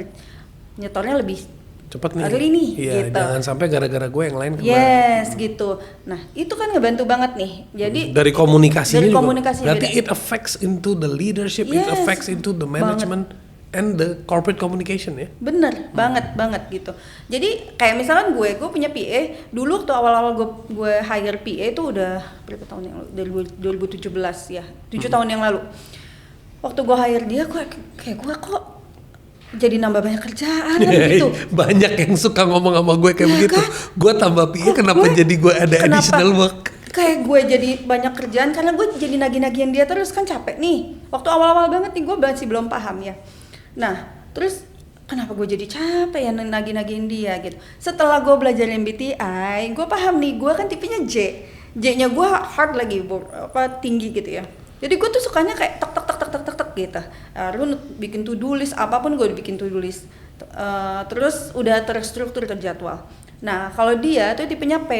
S1: nyetornya lebih
S2: cepet nih,
S1: early nih, gitu.
S2: Jangan sampai gara-gara gue yang lain kena.
S1: Gitu. Nah itu kan ngebantu banget nih. Jadi
S2: dari komunikasinya juga. Berarti
S1: beda.
S2: it affects into the leadership, it affects into the management and the corporate communication ya.
S1: Bener banget gitu. Jadi kayak misalkan gue punya PA dulu waktu awal-awal gue hire PA itu udah berapa tahun yang lalu, dari 2017 ya, 7 tahun yang lalu. Waktu gue hire dia, gue kok jadi nambah banyak kerjaan gitu.
S2: Banyak yang suka ngomong sama gue kayak begitu. Kan? Gue tambah PA, kenapa jadi gue ada additional work?
S1: Kayak gue jadi banyak kerjaan karena gue jadi nagih-nagihin dia terus, kan capek nih. Waktu awal-awal banget nih gue masih belum paham ya. Nah, terus kenapa gue jadi capek ya nagih-nagihin dia gitu. Setelah gue belajar MBTI, gue paham nih, gue kan tipenya J. J-nya gue hard lagi, tinggi gitu ya. Jadi gue tuh sukanya kayak tek gitu. Lu bikin to-do list, apapun gue bikin to-do list. Terus udah terstruktur, terjadwal. Nah, kalau dia tuh tipenya P.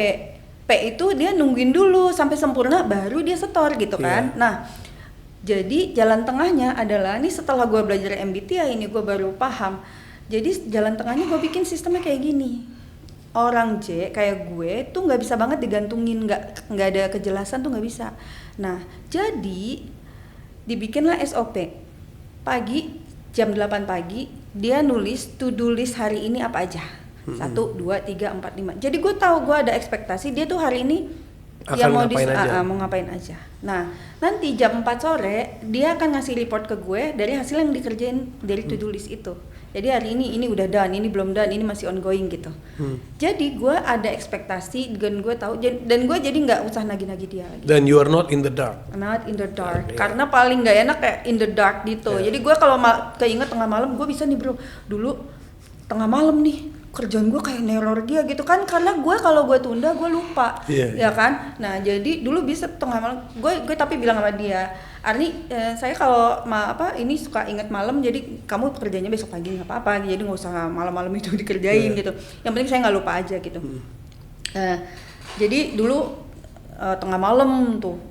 S1: P itu dia nungguin dulu sampai sempurna baru dia setor gitu kan. Nah, jadi jalan tengahnya adalah, ini setelah gue belajar MBTI ini gue baru paham. Jadi jalan tengahnya gue bikin sistemnya kayak gini. Orang J kayak gue tuh nggak bisa banget digantungin, nggak ada kejelasan tuh nggak bisa. Nah jadi dibikinlah SOP. Pagi jam 8 pagi dia nulis to do list hari ini apa aja. 1, 2, 3, 4, 5. Jadi gue tahu, gue ada ekspektasi dia tuh hari ini yang mau ngapain aja. Nah, nanti jam 4 sore dia akan ngasih report ke gue dari hasil yang dikerjain dari to-do list itu. Jadi hari ini udah done, ini belum done, ini masih ongoing gitu. Jadi gue ada ekspektasi dan gue tahu, dan gue jadi nggak usah nagih-nagih dia lagi.
S2: Dan you are not in the dark.
S1: Not in the dark, karena paling nggak enak kayak in the dark gitu. Jadi gue kalau keinget tengah malam, gue bisa nih bro, dulu tengah malam nih kerjaan gue kayak neror dia gitu kan, karena gue kalau gue tunda gue lupa, ya kan. Nah jadi dulu bisa tengah malam gue tapi bilang sama dia, Arni, saya kalau ini suka inget malam, jadi kamu kerjanya besok pagi nggak apa-apa, jadi nggak usah malam-malam itu dikerjain gitu. Yang penting saya nggak lupa aja gitu. Jadi dulu tengah malam tuh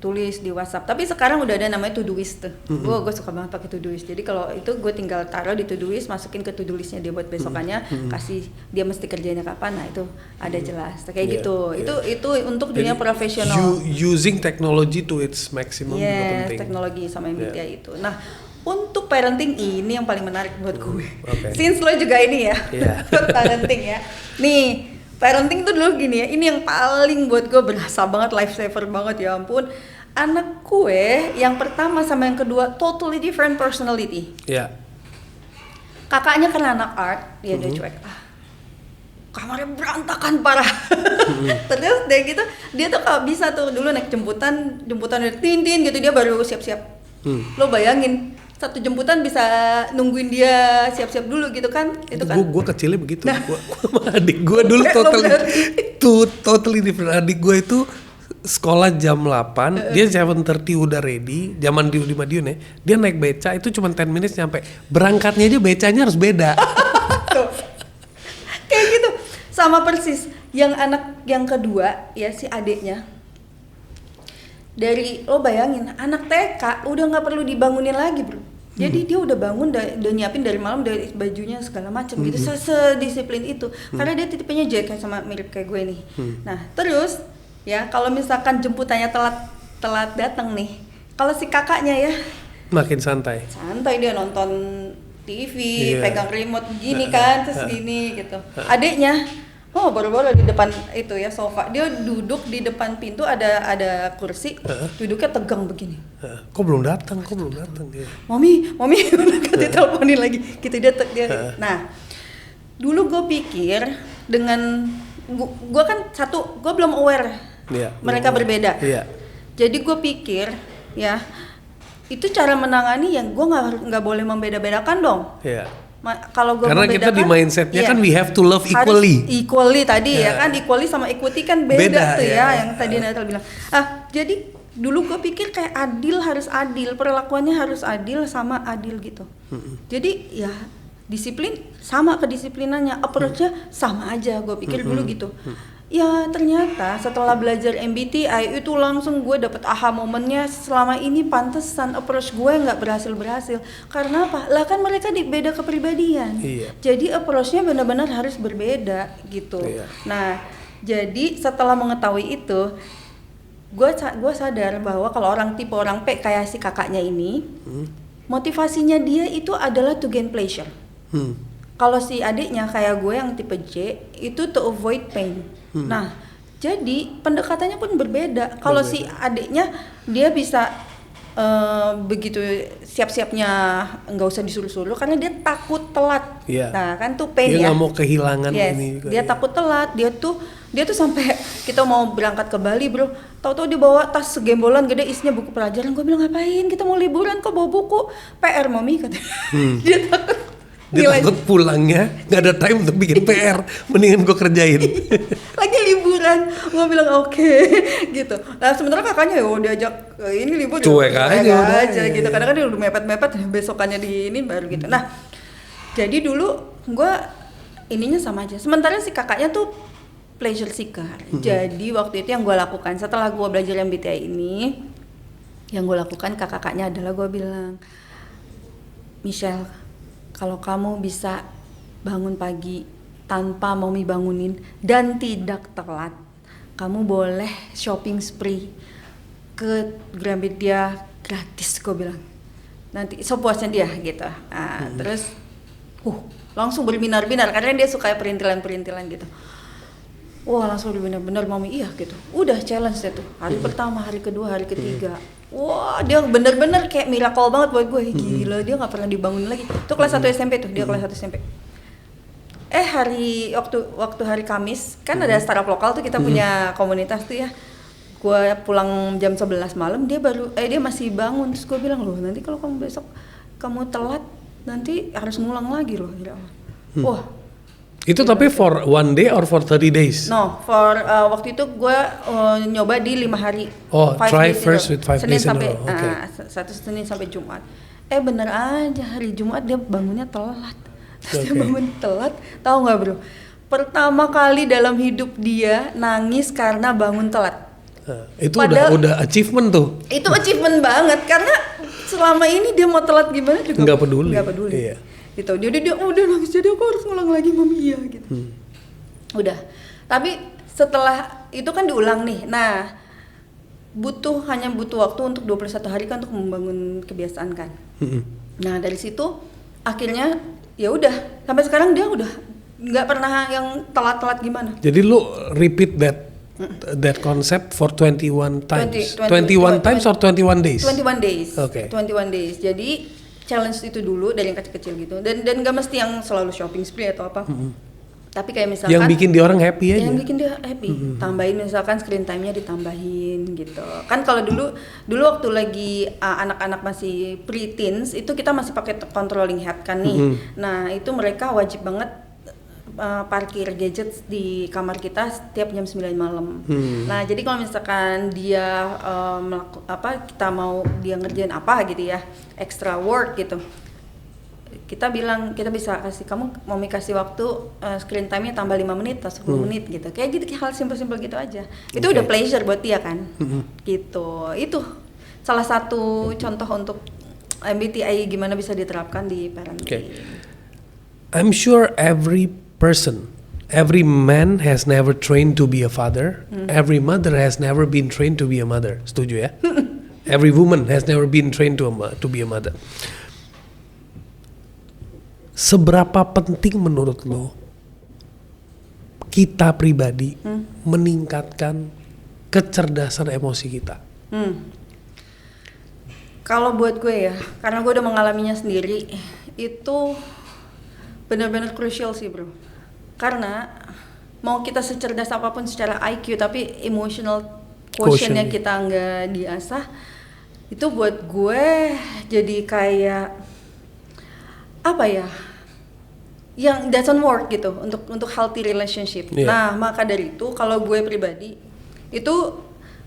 S1: tulis di WhatsApp. Tapi sekarang udah ada namanya Todoist tuh. Gue suka banget pakai Todoist. Jadi kalau itu gue tinggal taruh di Todoist, masukin ke Todolistnya dia buat besokannya, kasih dia mesti kerjanya kapan. Nah itu ada jelas. Kayak gitu. Itu untuk dunia profesional.
S2: Using technology to its maximum juga penting.
S1: Teknologi sama MBTI itu. Nah untuk parenting ini yang paling menarik buat gue. Since lo juga ini ya, parenting ya. Nih. Parenting tuh dulu gini ya, ini yang paling buat gue berasa banget, lifesaver banget ya ampun. Anak gue yang pertama sama yang kedua totally different personality.
S2: Iya.
S1: Kakaknya kan anak art, dia udah cuek. Kamarnya berantakan parah. Terus dia tuh kalau bisa tuh dulu naik jemputan dari Tintin gitu dia baru siap-siap. Lo bayangin satu jemputan bisa nungguin dia siap-siap dulu gitu kan? Itu kan.
S2: Gue kecilnya begitu. Gue sama adik gue dulu totally different. Adik gue itu sekolah jam 8, dia 7:30 udah ready. Zaman di Madiun ya. Dia naik beca itu cuma 10 minutes nyampe. Berangkatnya aja becanya harus beda.
S1: Tuh. Kayak gitu. Sama persis. Yang anak yang kedua ya si adiknya. Dari lo bayangin anak TK udah nggak perlu dibangunin lagi bro. Jadi dia udah bangun, udah nyiapin dari malam dari bajunya segala macam gitu, sedisiplin itu. Karena dia tipenya kayak sama mirip kayak gue nih. Nah terus ya kalau misalkan jemputannya telat datang nih, kalau si kakaknya ya
S2: makin santai
S1: dia nonton TV, pegang remote gini kan, terus gini gitu. Adiknya baru-baru di depan itu ya sofa, dia duduk di depan pintu ada kursi, duduknya tegang begini.
S2: Kok belum datang ya.
S1: Mami udah diteleponin lagi gitu dia. Nah dulu gue pikir dengan gue kan gue belum aware mereka berbeda. Jadi gue pikir ya itu cara menangani yang gue nggak boleh membeda-bedakan dong. Kalau gue
S2: karena kita di mindsetnya kan we have to love equally
S1: tadi ya kan, equally sama equity kan beda tuh ya yang tadi Natal bilang. Jadi dulu gue pikir kayak harus adil, perlakuannya harus adil sama adil gitu. Jadi ya disiplin sama kedisiplinannya, approach-nya sama aja gue pikir dulu gitu. Ya ternyata setelah belajar MBTI itu langsung gue dapet aha momennya, selama ini pantesan approach gue nggak berhasil. Karena apa? Lah kan mereka beda kepribadian. Jadi approach-nya benar-benar harus berbeda gitu. Nah jadi setelah mengetahui itu, gue sadar bahwa kalau tipe orang P kayak si kakaknya ini, motivasinya dia itu adalah to gain pleasure. Kalau si adiknya kayak gue yang tipe J itu to avoid pain. Nah, jadi pendekatannya pun berbeda. Kalau si adiknya dia bisa begitu siap-siapnya nggak usah disuruh-suruh karena dia takut telat. Nah, kan tuh pain
S2: dia nggak mau kehilangan ini juga.
S1: Dia takut telat. Dia tuh sampai kita mau berangkat ke Bali, bro. Tahu-tahu dia bawa tas segembolan gede isinya buku pelajaran. Gue bilang ngapain? Kita mau liburan kok bawa buku? PR mami katanya. Dia takut.
S2: Dia takut pulangnya nggak ada time untuk bikin PR, mendingan gue kerjain.
S1: Lagi liburan, gue bilang oke, gitu. Nah sementara kakaknya diajak ini libur
S2: cuek aja
S1: gitu. Kadang-kadang dia udah mepet-mepet, besokannya di ini baru gitu. Nah jadi dulu gue ininya sama aja. Sementara si kakaknya tuh pleasure seeker. Jadi waktu itu yang gue lakukan setelah gue belajar MBTI ini, yang gue lakukan ke kakaknya adalah gue bilang, Michelle, kalau kamu bisa bangun pagi tanpa mami bangunin dan tidak telat, kamu boleh shopping spree ke Gramedia gratis, gue bilang. Nanti sepuasnya dia gitu. Nah, terus langsung berbinar-binar karena dia suka perintilan-perintilan gitu. Wah langsung benar-benar mami iya gitu. Udah challenge deh tuh. Hari pertama, hari kedua, hari ketiga. Wah dia benar-benar kayak miracle banget buat gue. Gila dia nggak pernah dibangunin lagi. Itu kelas 1 SMP tuh, dia kelas 1 SMP. Waktu hari Kamis kan ada startup lokal tuh kita punya komunitas tuh ya. Gue pulang jam 11 malam dia masih bangun. Terus gue bilang loh nanti kalau kamu besok kamu telat nanti harus ngulang lagi loh. Wah.
S2: Itu tapi for one day or for 30 days?
S1: No, for waktu itu gue nyoba di 5 hari.
S2: Oh, try first with 5 days in a row.
S1: Satu Senin sampai Jumat. Bener aja hari Jumat dia bangunnya telat. Terus dia bangun telat, tahu nggak bro? Pertama kali dalam hidup dia nangis karena bangun telat.
S2: Itu udah achievement tuh.
S1: Itu achievement banget karena selama ini dia mau telat gimana juga
S2: nggak peduli.
S1: Iya. Gitu. Dia udah nangis, jadi aku harus ngulang lagi Mami, iya gitu. Udah. Tapi setelah itu kan diulang nih. Nah, hanya butuh waktu untuk 21 hari kan untuk membangun kebiasaan kan. Nah, dari situ akhirnya ya udah sampai sekarang dia udah nggak pernah yang telat-telat gimana.
S2: Jadi lu repeat that concept for 21 times. 21 times or 21 days?
S1: 21 days.
S2: Oke.
S1: 21 days. Jadi challenge itu dulu dari yang kecil-kecil gitu. Dan nggak mesti yang selalu shopping spree atau apa. Tapi kayak misalkan
S2: yang bikin dia orang happy aja.
S1: Yang bikin dia happy. Tambahin misalkan screen time-nya ditambahin gitu. Kan kalau dulu waktu lagi anak-anak masih pre-teens itu kita masih pakai controlling head kan nih. Nah, itu mereka wajib banget parkir gadget di kamar kita setiap jam 9 malam. Nah, jadi kalau misalkan dia kita mau dia ngerjain apa gitu ya, extra work gitu. Kita bisa kasih, kamu mau kasih waktu screen time-nya tambah 5 menit atau 10 menit gitu. Kayak gitu, hal simpel-simpel gitu aja. Itu udah pleasure buat dia kan. Gitu. Itu salah satu contoh untuk MBTI gimana bisa diterapkan di parenting.
S2: I'm sure every man has never trained to be a father. Every mother has never been trained to be a mother. Setuju ya? Every woman has never been trained to be a mother. Seberapa penting menurut lo kita pribadi meningkatkan kecerdasan emosi kita?
S1: Kalau buat gue ya, karena gue udah mengalaminya sendiri, itu benar-benar crucial sih bro. Karena mau kita secerdas apapun secara IQ, tapi emotional quotient-nya kita nggak diasah, itu buat gue jadi kayak apa ya, yang doesn't work gitu untuk healthy relationship. Nah, maka dari itu kalau gue pribadi itu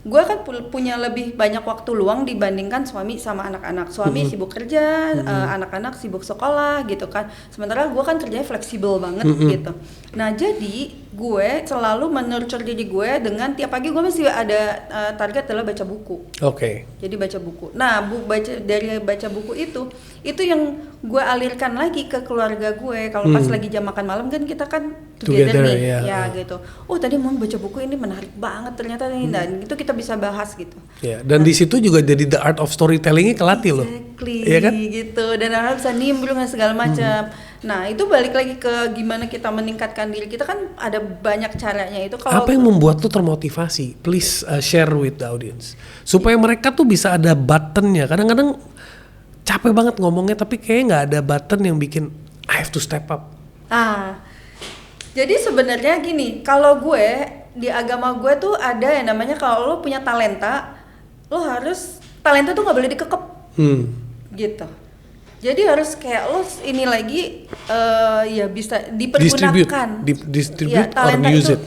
S1: gue kan punya lebih banyak waktu luang dibandingkan suami sama anak-anak. Suami sibuk kerja, anak-anak sibuk sekolah gitu kan. Sementara gue kan kerjanya fleksibel banget gitu. Nah, jadi gue selalu menurture diri gue dengan tiap pagi gue masih ada target adalah baca buku. Jadi baca buku. Nah, dari baca buku itu yang gue alirkan lagi ke keluarga gue. Kalau pas lagi jam makan malam kan kita kan together nih, gitu. Oh, tadi mau baca buku ini menarik banget ternyata nih, dan itu kita bisa bahas gitu.
S2: Dan di situ juga jadi the art of storytelling-nya kelatih loh.
S1: Iya kan? Gitu. Dan orang bisa nimbrung dan segala macam. Nah, itu balik lagi ke gimana kita meningkatkan diri kita, kan ada banyak caranya itu.
S2: Apa yang membuat lu termotivasi? Please share with the audience. Supaya mereka tuh bisa ada buttonnya. Kadang-kadang capek banget ngomongnya tapi kayaknya nggak ada button yang bikin I have to step up.
S1: Jadi sebenarnya gini, kalau gue di agama gue tuh ada yang namanya kalau lo punya talenta, lo harus talenta tuh nggak boleh dikekep, gitu. Jadi harus kayak lo ini lagi ya bisa dipergunakan.
S2: Distribute
S1: ya,
S2: or use it.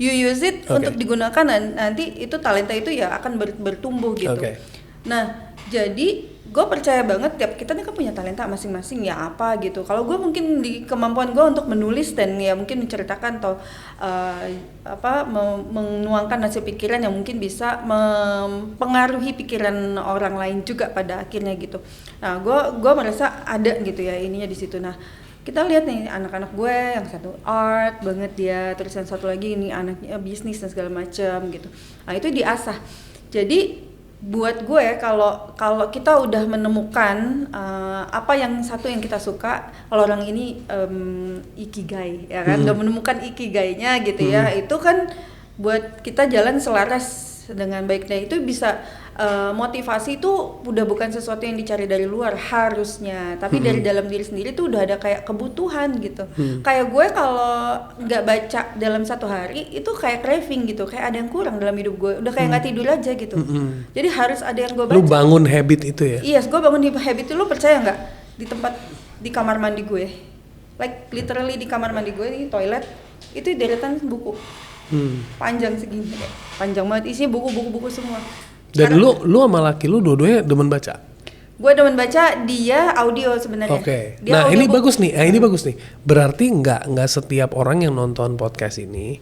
S1: You use it untuk digunakan, dan nanti itu talenta itu ya akan bertumbuh gitu. Nah, jadi gue percaya banget tiap kita nih kan punya talenta masing-masing ya apa gitu. Kalau gue mungkin di kemampuan gue untuk menulis dan ya mungkin menceritakan atau menuangkan hasil pikiran yang mungkin bisa mempengaruhi pikiran orang lain juga pada akhirnya gitu. Nah, gue merasa ada gitu ya ininya di situ. Nah, kita lihat nih anak-anak gue yang satu art banget dia, terus yang satu lagi ini anaknya bisnis dan segala macam gitu. Nah, itu diasah. Jadi buat gue kalau kita udah menemukan apa yang satu yang kita suka, kalau orang ini ikigai ya kan, udah menemukan ikigainya gitu ya, itu kan buat kita jalan selaras dengan baik. Nah, itu bisa motivasi itu udah bukan sesuatu yang dicari dari luar harusnya, tapi dari dalam diri sendiri tuh udah ada kayak kebutuhan gitu. Kayak gue kalau nggak baca dalam satu hari itu kayak craving gitu, kayak ada yang kurang dalam hidup gue, udah kayak nggak tidur aja gitu. Jadi harus ada yang gue baca.
S2: Lu bangun habit itu ya?
S1: Iya, gue bangun habit itu. Lu percaya nggak, di kamar mandi gue, like literally di kamar mandi gue di toilet itu deretan buku panjang segini, panjang banget, isinya buku semua.
S2: Dan lu sama laki lu dua-duanya demen baca?
S1: Gue demen baca, dia audio sebenarnya.
S2: Nah, ini bagus nih. Berarti nggak setiap orang yang nonton podcast ini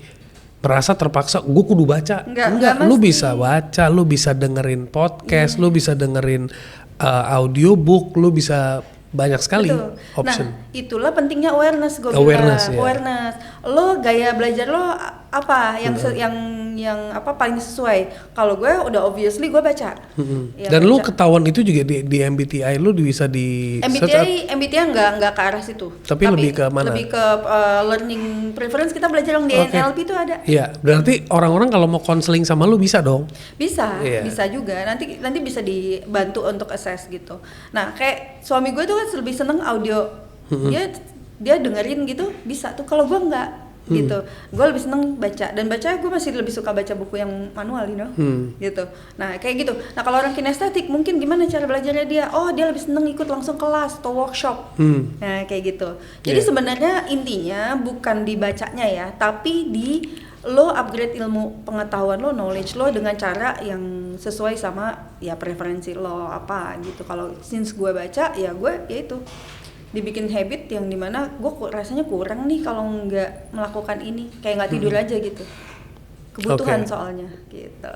S2: berasa terpaksa gue kudu baca. Enggak, lu bisa baca, lu bisa dengerin podcast, lu bisa dengerin audiobook, lu bisa banyak sekali option.
S1: Nah, itulah pentingnya awareness gue
S2: bilang.
S1: Ya. Awareness. Lo gaya belajar lo apa yang apa paling sesuai? Kalau gue udah obviously gue baca.
S2: Ya, dan baca. Lu ketahuan itu juga di MBTI lu bisa di
S1: MBTI enggak ke arah situ.
S2: Tapi lebih ke mana?
S1: Lebih ke learning preference, kita belajar yang di NLP itu ada.
S2: Iya, berarti orang-orang kalau mau konseling sama lu bisa dong?
S1: Bisa juga. Nanti bisa dibantu untuk assess gitu. Nah, kayak suami gue tuh lebih seneng audio, dia dengerin gitu bisa tuh. Kalau gue enggak gitu, gue lebih seneng baca, dan baca gue masih lebih suka baca buku yang manual gitu. Nah kayak gitu. Nah kalau orang kinestetik mungkin gimana cara belajarnya dia? Oh dia lebih seneng ikut langsung kelas atau workshop. Nah kayak gitu. Jadi sebenarnya intinya bukan di bacanya ya, tapi di lo upgrade ilmu pengetahuan lo, knowledge lo dengan cara yang sesuai sama ya preferensi lo apa gitu. Kalau since gue baca ya gue ya itu dibikin habit yang dimana gue rasanya kurang nih kalau nggak melakukan ini, kayak nggak tidur aja gitu, kebutuhan soalnya gitu.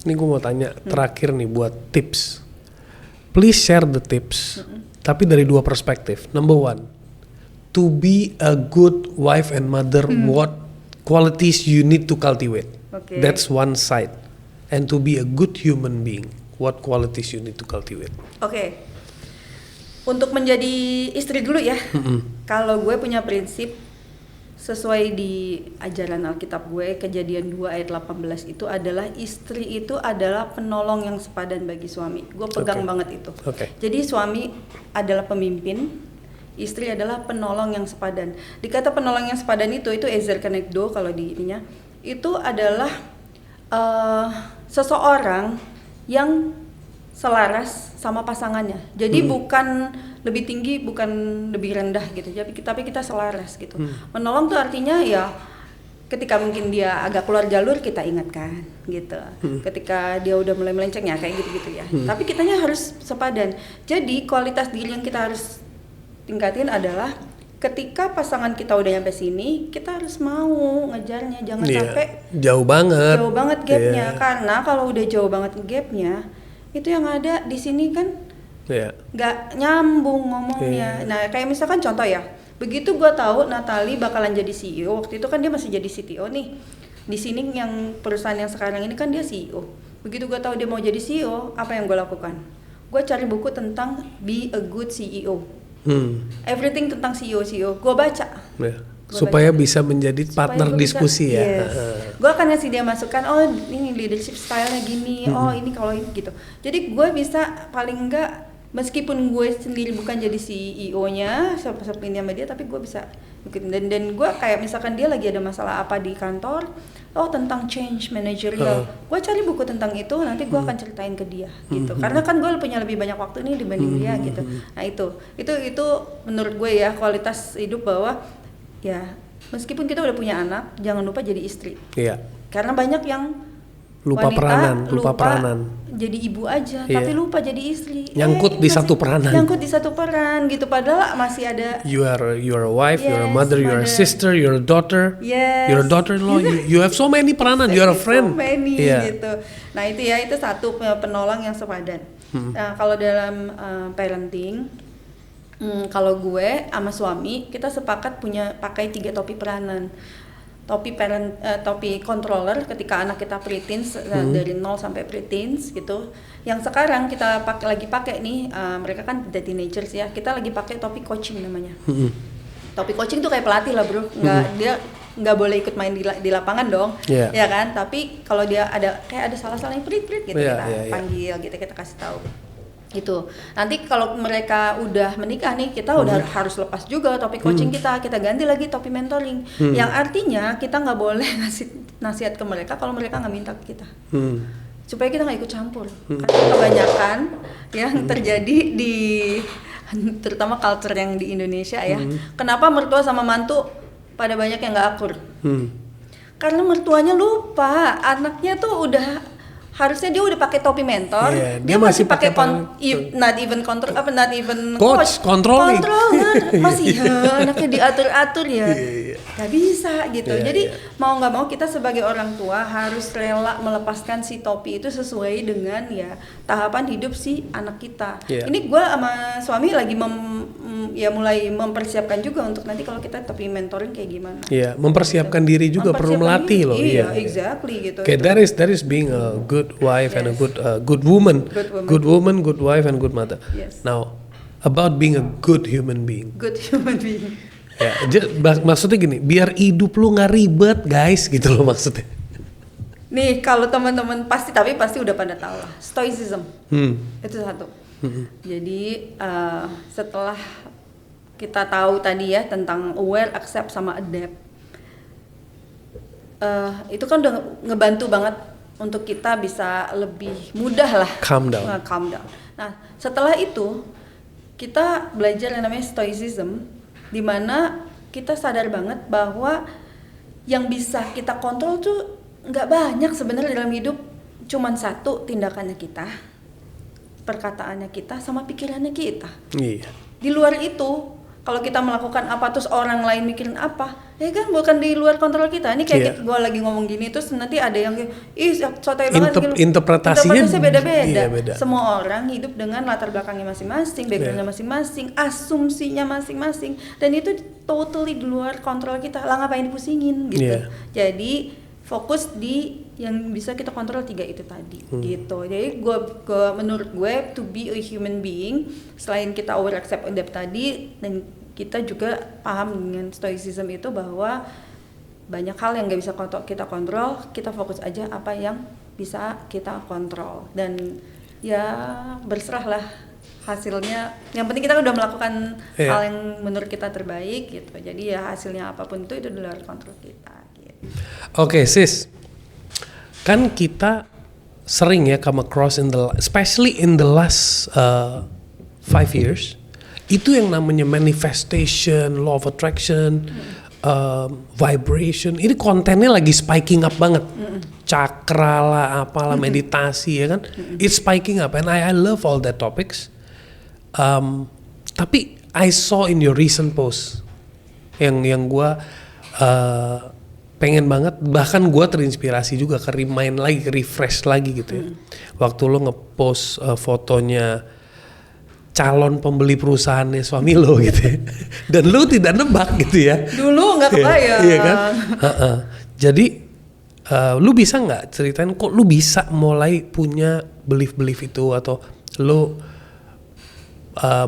S2: Ini gue mau tanya terakhir nih buat tips, please share the tips, tapi dari dua perspektif. Number one, to be a good wife and mother, what qualities you need to cultivate. That's one side. And to be a good human being, what qualities you need to cultivate.
S1: Untuk menjadi istri dulu ya. Kalau gue punya prinsip sesuai di ajaran Alkitab gue, Kejadian 2 ayat 18 itu adalah istri itu adalah penolong yang sepadan bagi suami. Gue pegang banget itu. Jadi suami adalah pemimpin, istri adalah penolong yang sepadan. Dikata penolong yang sepadan itu Ezer Kenegdo kalau di ininya, itu adalah seseorang yang selaras sama pasangannya. Jadi bukan lebih tinggi, bukan lebih rendah gitu. Tapi kita selaras gitu. Menolong tuh artinya ya ketika mungkin dia agak keluar jalur kita ingatkan gitu. Ketika dia udah mulai melenceng ya kayak gitu-gitu ya. Tapi kitanya harus sepadan. Jadi kualitas diri yang kita harus tingkatin adalah ketika pasangan kita udah nyampe sini, kita harus mau ngejarnya, jangan sampai
S2: jauh banget
S1: gapnya. Karena kalau udah jauh banget gapnya, itu yang ada di sini kan nggak nyambung ngomongnya. Nah kayak misalkan contoh ya, begitu gue tahu Natalie bakalan jadi CEO, waktu itu kan dia masih jadi CTO nih di sini, yang perusahaan yang sekarang ini kan dia CEO. Begitu gue tahu dia mau jadi CEO, apa yang gue lakukan? Gue cari buku tentang be a good CEO. Everything tentang CEO gue baca.
S2: Supaya bisa menjadi partner diskusi ya.
S1: Gue akan ngasih dia masukan, oh ini leadership style-nya gini, oh ini kalau ini gitu. Jadi gue bisa paling enggak, meskipun gue sendiri bukan jadi CEO-nya seperti ini sama dia, tapi gue bisa ikutin. Dan gue kayak misalkan dia lagi ada masalah apa di kantor, oh tentang change managerial, gue cari buku tentang itu, nanti gue akan ceritain ke dia gitu. Karena kan gue punya lebih banyak waktu nih dibanding dia gitu. Nah itu menurut gue ya kualitas hidup, bahwa ya meskipun kita udah punya anak, jangan lupa jadi istri. Karena banyak yang
S2: lupa peranan
S1: jadi ibu aja, tapi lupa jadi istri.
S2: Nyangkut di satu peran
S1: gitu, padahal masih ada.
S2: You are a wife, you're a mother, you're a sister, you're a daughter, you're a daughter-in-law. You have so many peranan. You're a friend.
S1: So many gitu. Nah itu satu penolong yang sepadan. Nah kalau dalam parenting, kalau gue sama suami kita sepakat pakai 3 topi peranan. Topi controller ketika anak kita preteens, dari 0 sampai preteens gitu. Yang sekarang kita lagi pakai nih, mereka kan the teenagers ya. Kita lagi pakai topi coaching namanya. Topi coaching tuh kayak pelatih lah bro. Dia nggak boleh ikut main di lapangan dong, ya kan. Tapi kalau dia ada salah-salah yang prit gitu, kita panggil gitu, kita kasih tahu. Gitu. Nanti kalau mereka udah menikah nih, kita udah harus lepas juga topi coaching kita ganti lagi topi mentoring. Yang artinya kita nggak boleh ngasih nasihat ke mereka kalau mereka nggak minta ke kita. Supaya kita nggak ikut campur. Karena kebanyakan yang terjadi di terutama culture yang di Indonesia ya. Kenapa mertua sama mantu pada banyak yang nggak akur? Karena mertuanya lupa anaknya tuh harusnya dia udah pakai topi mentor, dia masih pakai not even coach, controller, masih anaknya diatur-atur ya, nggak bisa gitu. Jadi mau nggak mau kita sebagai orang tua harus rela melepaskan si topi itu sesuai dengan ya tahapan hidup si anak kita. Ini gue sama suami lagi mulai mempersiapkan juga untuk nanti kalau kita topi mentoring kayak gimana.
S2: Iya, mempersiapkan diri juga perlu melatih loh.
S1: Iya, exactly gitu.
S2: Okay, that is being a good wife and a good woman. Good woman, good wife and good mother.
S1: Yes.
S2: Now, about being a good human being.
S1: Good human being.
S2: Ya, maksudnya gini, biar hidup lu nggak ribet, guys, gitu loh maksudnya.
S1: Nih, kalau teman-teman pasti udah pada tahu lah, stoicism. Itu satu. Jadi setelah kita tahu tadi ya tentang aware, accept sama adapt, itu kan udah ngebantu banget untuk kita bisa lebih mudah lah
S2: calm down.
S1: Nah, setelah itu kita belajar yang namanya stoicism, di mana kita sadar banget bahwa yang bisa kita kontrol tuh nggak banyak sebenarnya dalam hidup, cuman satu, tindakannya kita, perkataannya kita, sama pikirannya kita.
S2: Iya.
S1: Di luar itu, kalau kita melakukan apa terus orang lain mikirin apa, ya kan bukan di luar kontrol kita. Ini kayak gue lagi ngomong gini terus nanti ada yang sotoy banget gitu.
S2: Interpretasinya
S1: beda-beda.
S2: Iya, beda.
S1: Semua orang hidup dengan latar belakangnya masing-masing, backgroundnya masing-masing, asumsinya masing-masing, dan itu totally di luar kontrol kita. Lah ngapain dipusingin gitu. Jadi fokus di yang bisa kita kontrol 3 itu tadi gitu. Jadi menurut gue to be a human being, selain kita aware, accept, adapt tadi, dan kita juga paham dengan stoicism itu bahwa banyak hal yang nggak bisa kita kontrol, kita fokus aja apa yang bisa kita kontrol, dan ya berserahlah hasilnya. Yang penting kita udah melakukan hal yang menurut kita terbaik gitu. Jadi ya hasilnya apapun itu di luar kontrol kita gitu.
S2: Oke, sis, kan kita sering ya come across especially in the last 5 years, itu yang namanya manifestation, law of attraction, vibration, ini kontennya lagi spiking up banget. Cakra lah, apalah, meditasi ya kan, it's spiking up, and I love all that topics. Tapi I saw in your recent post yang gue pengen banget, bahkan gue terinspirasi juga ke remind lagi, refresh lagi gitu ya. Waktu lo ngepost fotonya calon pembeli perusahaannya suami lo gitu ya. Dan lo tidak nebak gitu ya.
S1: Dulu nggak kebayang.
S2: Iya kan? Jadi lo bisa nggak ceritain kok lo bisa mulai punya belief itu, atau lo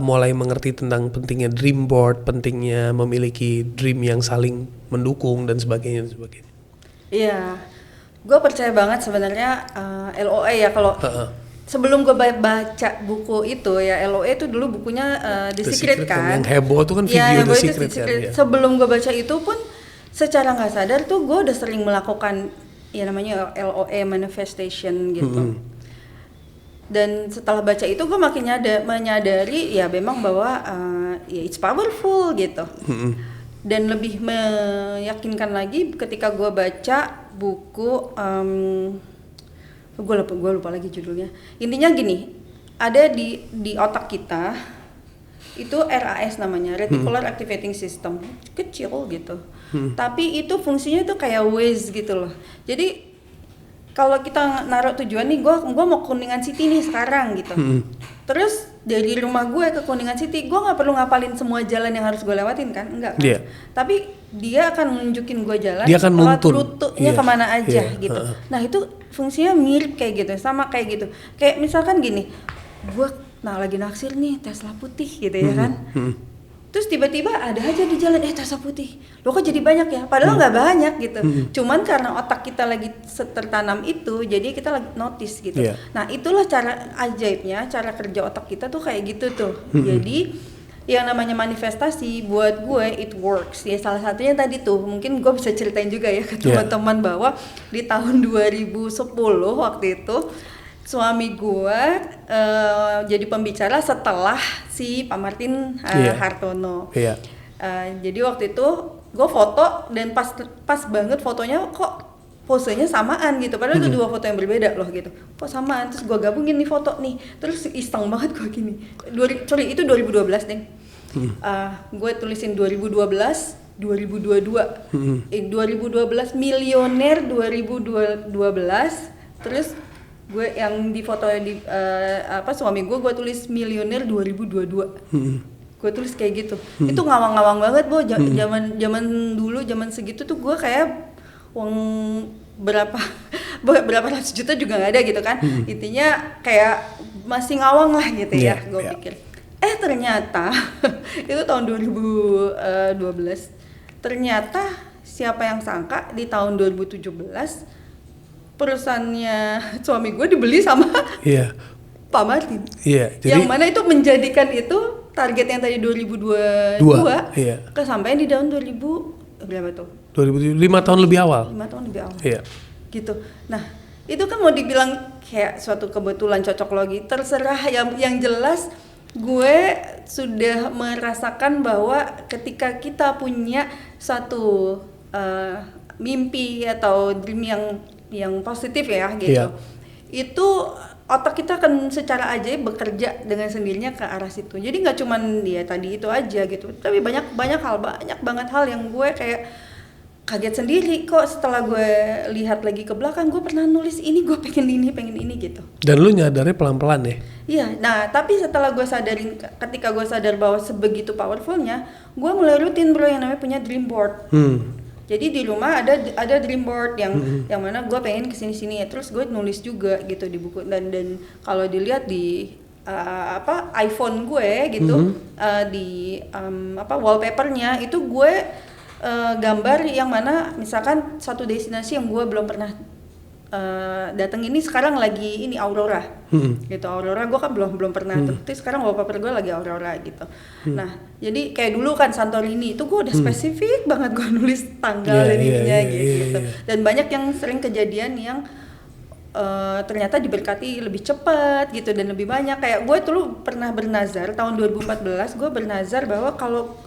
S2: mulai mengerti tentang pentingnya dream board, pentingnya memiliki dream yang saling mendukung dan sebagainya.
S1: Iya, gue percaya banget sebenarnya LOA ya, kalau sebelum gue baca buku itu ya, LOA itu dulu bukunya The Secret kan.
S2: Yang heboh tuh kan video The Secret kan. Ya.
S1: Sebelum gue baca itu pun secara nggak sadar tuh gue udah sering melakukan ya namanya LOA manifestation gitu. Dan setelah baca itu gue makin menyadari ya memang bahwa ya it's powerful gitu. Dan lebih meyakinkan lagi ketika gue baca buku gue lupa lagi judulnya. Intinya gini, ada di otak kita itu RAS namanya, Reticular Activating System, kecil gitu. Tapi itu fungsinya tuh kayak Waze gitu loh. Jadi kalau kita naruh tujuan nih, gue mau Kuningan City nih sekarang gitu. Terus dari rumah gue ke Kuningan City, gue nggak perlu ngapalin semua jalan yang harus gue lewatin kan, enggak kan? Yeah. Tapi dia akan nunjukin gue jalan,
S2: dia akan nuntun
S1: rutenya kemana aja gitu. Nah itu fungsinya mirip kayak gitu, sama kayak gitu. Kayak misalkan gini, gue lagi naksir nih Tesla putih gitu ya kan. Terus tiba-tiba ada aja di jalan Tesla putih, lo kok jadi banyak ya? Padahal nggak banyak gitu. Cuman karena otak kita lagi tertanam itu, jadi kita lagi notice gitu. Nah itulah cara ajaibnya, cara kerja otak kita tuh kayak gitu tuh. Jadi yang namanya manifestasi buat gue it works. Ya salah satunya tadi tuh, mungkin gue bisa ceritain juga ya ke teman-teman bahwa di tahun 2010 waktu itu suami gue jadi pembicara setelah si Pak Martin Hartono.
S2: Yeah.
S1: Jadi waktu itu gue foto dan pas banget fotonya kok posenya samaan gitu, padahal itu dua foto yang berbeda loh gitu. Kok samaan? Terus gue gabungin nih foto nih, terus iseng banget gue gini. Itu 2012 deh. Gue tulisin 2012, 2022, 2012 milioner 2012, terus gue yang di foto di suami gue tulis milioner 2022. Gue tulis kayak gitu. Itu ngawang-ngawang banget, Bo. Zaman dulu, zaman segitu tuh gue kayak uang berapa ratus juta juga nggak ada gitu kan. Intinya kayak masih ngawang lah gitu ya, gue pikir. Ternyata itu tahun 2012. Ternyata siapa yang sangka di tahun 2017 perusahaannya suami gue dibeli sama Pak Martin. Jadi, yang mana itu menjadikan itu target yang tadi 2022 kesampaian di tahun 2000 berapa tuh?
S2: 5 tahun lebih awal.
S1: 5 tahun lebih awal. Gitu. Nah, itu kan mau dibilang kayak suatu kebetulan cocok logi, terserah. Yang jelas gue sudah merasakan bahwa ketika kita punya satu mimpi atau dream yang positif ya gitu. Itu otak kita akan secara ajaib bekerja dengan sendirinya ke arah situ. Jadi nggak cuman dia tadi itu aja gitu, tapi banyak banget hal yang gue kayak kaget sendiri kok setelah gue lihat lagi ke belakang. Gue pernah nulis ini, gue pengen ini gitu.
S2: Dan lu nyadarnya pelan-pelan ya?
S1: Iya, nah tapi setelah gue sadarin, ketika gue sadar bahwa sebegitu powerfulnya, gue mulai rutin bro yang namanya punya dream board. Jadi di rumah ada dream board yang mana gue pengen kesini ya, terus gue nulis juga gitu di buku, dan kalau dilihat di iPhone gue gitu, di wallpapernya itu gue gambar yang mana misalkan satu destinasi yang gue belum pernah datang ini sekarang lagi ini Aurora, gitu. Aurora gue kan belum pernah tuh, terus sekarang wallpaper gue lagi Aurora gitu. Nah jadi kayak dulu kan Santorini itu gue udah spesifik banget gue nulis tanggal dan ininya gitu. Dan banyak yang sering kejadian yang ternyata diberkati lebih cepat gitu dan lebih banyak. Kayak gue dulu pernah bernazar tahun 2014, gue bernazar bahwa kalau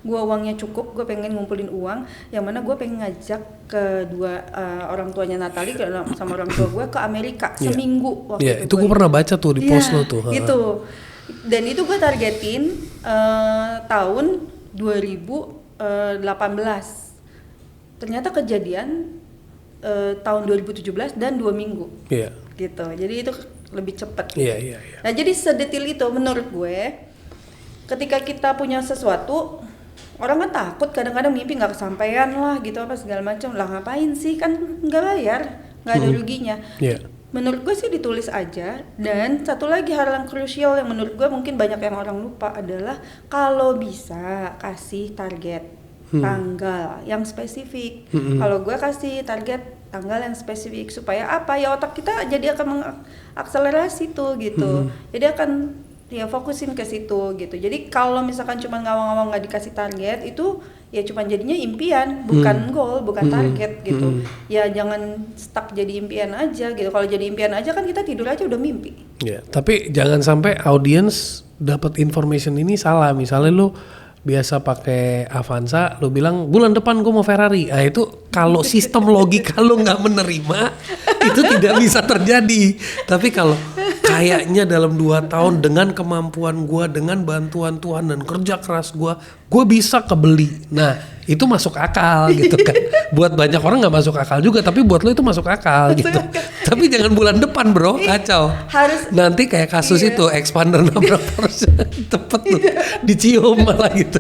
S1: gue uangnya cukup, gue pengen ngumpulin uang yang mana gue pengen ngajak kedua orang tuanya Natalie sama orang tua gue ke Amerika seminggu waktu
S2: itu gue pernah baca tuh di post lo tuh
S1: gitu. Dan itu gue targetin tahun 2018. Ternyata kejadian tahun 2017 dan 2 minggu gitu. Jadi itu lebih cepat. Nah jadi sedetil itu menurut gue. Ketika kita punya sesuatu, orang kan takut kadang-kadang mimpi nggak kesampaian lah gitu apa segala macam. Lah ngapain sih, kan nggak bayar, nggak ada ruginya. Menurut gue sih ditulis aja. Dan satu lagi hal yang krusial yang menurut gue mungkin banyak yang orang lupa adalah kalau bisa kasih target tanggal yang spesifik. Kalau gue kasih target tanggal yang spesifik supaya apa ya, otak kita jadi akan mengakselerasi tuh gitu. Jadi akan ya fokusin ke situ gitu. Jadi kalau misalkan cuma ngawang-ngawang nggak dikasih target itu ya cuma jadinya impian, bukan goal, bukan target gitu. Ya jangan stuck jadi impian aja gitu. Kalau jadi impian aja kan kita tidur aja udah mimpi.
S2: Tapi jangan sampai audiens dapat information ini salah. Misalnya lu biasa pakai Avanza, lu bilang bulan depan gue mau Ferrari. Nah itu kalau sistem logika lu nggak menerima, itu tidak bisa terjadi. Tapi kalau kayaknya dalam 2 tahun dengan kemampuan gue, dengan bantuan Tuhan dan kerja keras gue bisa kebeli. Nah itu masuk akal gitu kan. Buat banyak orang nggak masuk akal juga, tapi buat lu itu masuk akal gitu. Tapi jangan bulan depan bro, kacau. Nanti kayak kasus itu expander nabrak Porsche, tepet tuh, dicium malah gitu.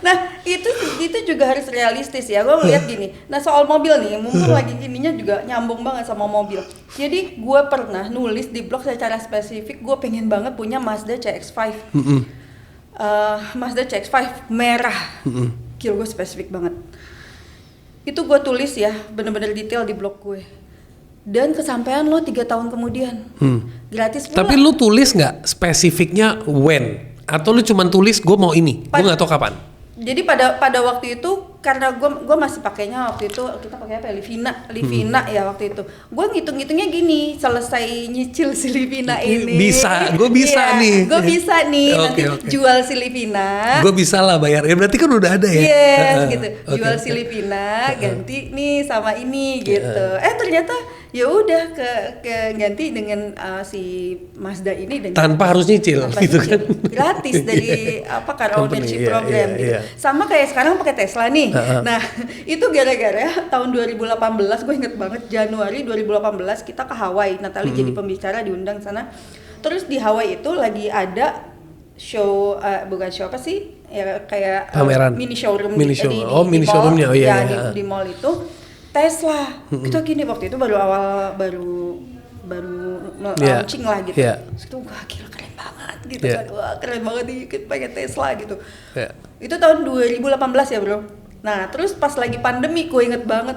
S1: Nah itu juga harus realistis ya. Gue ngeliat gini. Nah soal mobil nih, mumpung lagi ininya juga nyambung banget sama mobil. Jadi gue pernah nulis di blog secara spesifik, gue pengen banget punya Mazda CX-5. Mazda CX-5 merah. Gila, gue spesifik banget. Itu gue tulis ya, bener-bener detail di blog gue. Dan kesampaian lo 3 tahun kemudian. Gratis pula.
S2: Tapi lu tulis nggak spesifiknya when? Atau lu cuma tulis gue mau ini, gue nggak tahu kapan?
S1: Jadi pada waktu itu karena gue masih pakainya waktu itu, kita pakai apa ya, Livina ya waktu itu. Gue ngitung-ngitungnya gini, selesai nyicil si Livina ini
S2: gue bisa nih.
S1: Gue bisa nih nanti jual si Livina.
S2: Gue bisa lah bayar. Ya berarti kan udah ada ya.
S1: Yes gitu. Jual si Livina, ganti nih sama ini gitu. Ternyata ya udah ke ganti dengan si Mazda ini dan
S2: tanpa harus nyicil gitu kan.
S1: Gratis dari car ownership program gitu. Sama kayak sekarang pakai Tesla nih. Nah, itu gara-gara tahun 2018, gue inget banget, Januari 2018 kita ke Hawaii. Natalie jadi pembicara, diundang sana. Terus di Hawaii itu lagi ada show, bukan show apa sih? Ya kayak mini showroom
S2: mini showroomnya.
S1: Di mall itu Tesla. Kita gini waktu itu baru launching lah gitu. Terus itu wah gila keren banget gitu kan. Wah keren banget nih pengen Tesla gitu. Itu tahun 2018 ya bro. Nah terus pas lagi pandemi gue inget banget,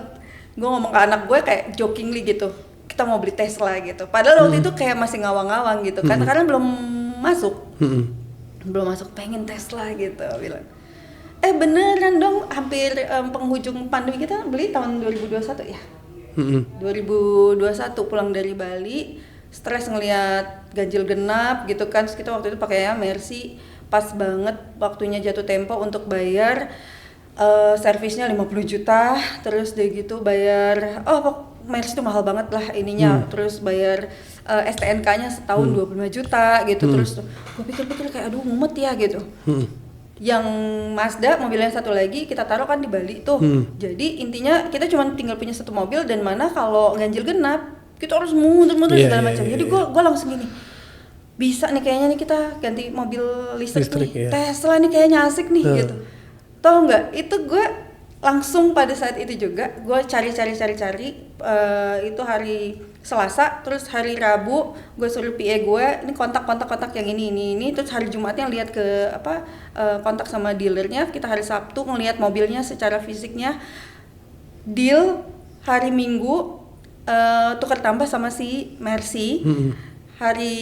S1: gue ngomong ke anak gue kayak jokingly gitu, kita mau beli Tesla gitu. Padahal waktu itu kayak masih ngawang-ngawang gitu kan, karena belum masuk pengen Tesla gitu bilang. Beneran dong, hampir penghujung pandemi kita beli tahun 2021 ya. 2021 pulang dari Bali, stres ngelihat ganjil genap gitu kan. Terus kita waktu itu pakainya Mercy, pas banget waktunya jatuh tempo untuk bayar servisnya 50 juta, terus deh gitu bayar, Mercy itu mahal banget lah ininya, terus bayar STNK-nya setahun 25 juta gitu, terus gue pikir-pikir kayak aduh mumet ya gitu. Yang Mazda mobilnya satu lagi kita taruh kan di Bali tuh, jadi intinya kita cuma tinggal punya satu mobil, dan mana kalau ganjil genap kita harus muter-muter segala macam. Jadi gue langsung gini, bisa nih kayaknya nih kita ganti mobil listrik nih, Tesla nih kayaknya asik nih gitu. Tau nggak, itu gue langsung pada saat itu juga gue cari itu hari Selasa, terus hari Rabu gue suruh PA gue ini kontak yang ini, terus hari Jumatnya lihat ke kontak sama dealernya, kita hari Sabtu ngelihat mobilnya secara fisiknya, deal hari Minggu tukar tambah sama si Mercy, hari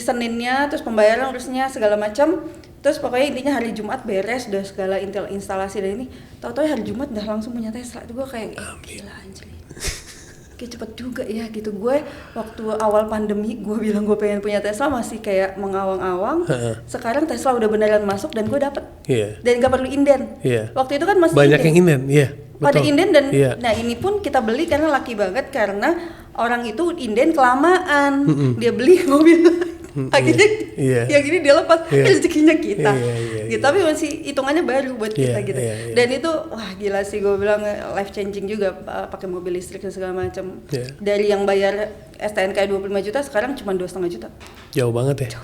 S1: Seninnya terus pembayaran urusnya segala macam. Terus pokoknya intinya hari Jumat beres udah segala instalasi dan ini, tahu-tahu hari Jumat udah langsung punya Tesla. Itu gue kayak gila anjir. Kayak cepet juga ya gitu. Gue waktu awal pandemi gue bilang gue pengen punya Tesla masih kayak mengawang-awang. Sekarang Tesla udah beneran masuk dan gue dapet. Dan gak perlu inden. Waktu itu kan masih
S2: banyak yang inden,
S1: pada inden dan nah ini pun kita beli karena laki banget, karena orang itu inden kelamaan. Dia beli mobil akhirnya yang ini dia lepas, rezekinya kita gitu. Tapi masih hitungannya baru buat kita gitu. Dan itu wah gila sih, gue bilang life changing juga, pakai mobil listrik dan segala macam. Dari yang bayar STNK 25 juta sekarang cuma 2,5 juta.
S2: Jauh banget ya.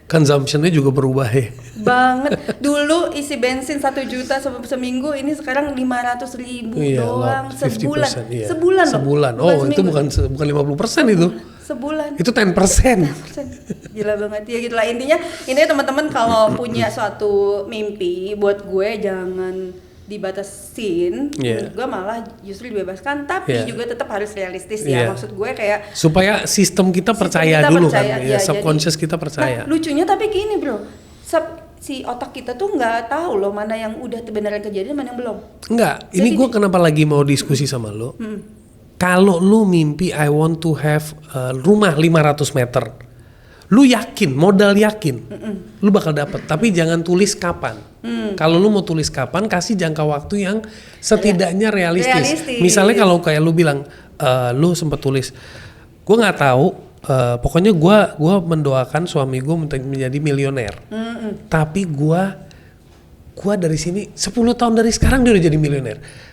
S2: Consumption-nya juga berubah ya.
S1: Banget. Dulu isi bensin 1 juta seminggu, ini sekarang 500.000 doang sebulan.
S2: Oh, itu bukan 50% itu.
S1: Sebulan.
S2: Itu 10%.
S1: Gila banget ya gitu lah. Intinya teman-teman kalau punya suatu mimpi, buat gue jangan dibatasin. Gue malah justru dibebaskan, tapi juga tetap harus realistis ya. Maksud gue kayak
S2: supaya sistem kita percaya dulu kan, subconscious kita percaya.
S1: Nah, lucunya tapi gini bro, si otak kita tuh nggak tahu loh mana yang udah beneran kejadian, mana yang belum.
S2: Enggak, ini gue kenapa lagi mau diskusi sama lo. Kalau lu mimpi I want to have rumah 500 meter, lu yakin, modal yakin, lu bakal dapet. Tapi jangan tulis kapan. Kalau lu mau tulis kapan, kasih jangka waktu yang setidaknya realistis. Misalnya kalau kayak lu bilang, lu sempat tulis, gue nggak tahu, pokoknya gue mendoakan suami gue menjadi milioner. Tapi gue dari sini 10 tahun dari sekarang dia udah jadi milioner.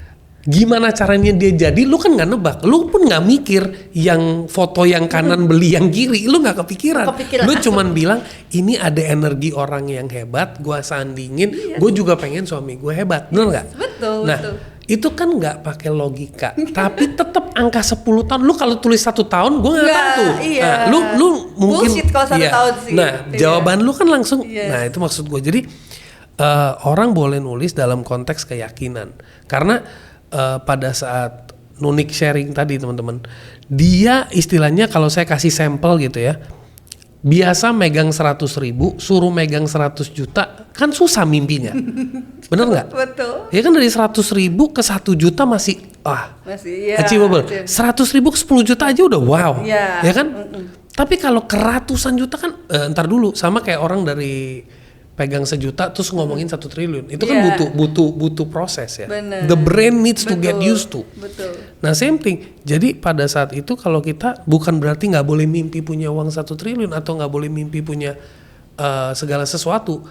S2: Gimana caranya dia jadi, lu kan nggak nebak, lu pun nggak mikir yang foto yang kanan beli yang kiri, lu nggak kepikiran. Lu cuman bilang ini ada energi orang yang hebat, gua sandingin, gue juga pengen suami gue hebat, bener nggak?
S1: Betul.
S2: Nah itu kan nggak pakai logika, tapi tetap angka 10 tahun. Lu kalau tulis 1 tahun, gue nggak tahu. Nah, lu mungkin
S1: bullshit kalau 1 tahun sih.
S2: Nah jawaban lu kan langsung, nah itu maksud gue. Jadi orang boleh nulis dalam konteks keyakinan, karena pada saat Nunik sharing tadi teman-teman, dia istilahnya kalau saya kasih sampel gitu ya, biasa megang 100.000, suruh megang 100 juta, kan susah mimpinya. Bener nggak?
S1: Betul.
S2: Ya kan dari 100.000 ke 1 juta masih
S1: Masih
S2: achievable. 100.000 ke 10 juta aja udah wow.
S1: Ya,
S2: Ya kan? Tapi kalau ke ratusan juta kan, ntar dulu, sama kayak orang dari pegang 1 juta terus ngomongin 1 triliun, itu kan butuh proses ya.
S1: Bener.
S2: The brain needs to get used to.
S1: Betul.
S2: Nah same thing. Jadi pada saat itu kalau kita bukan berarti nggak boleh mimpi punya uang 1 triliun atau nggak boleh mimpi punya segala sesuatu.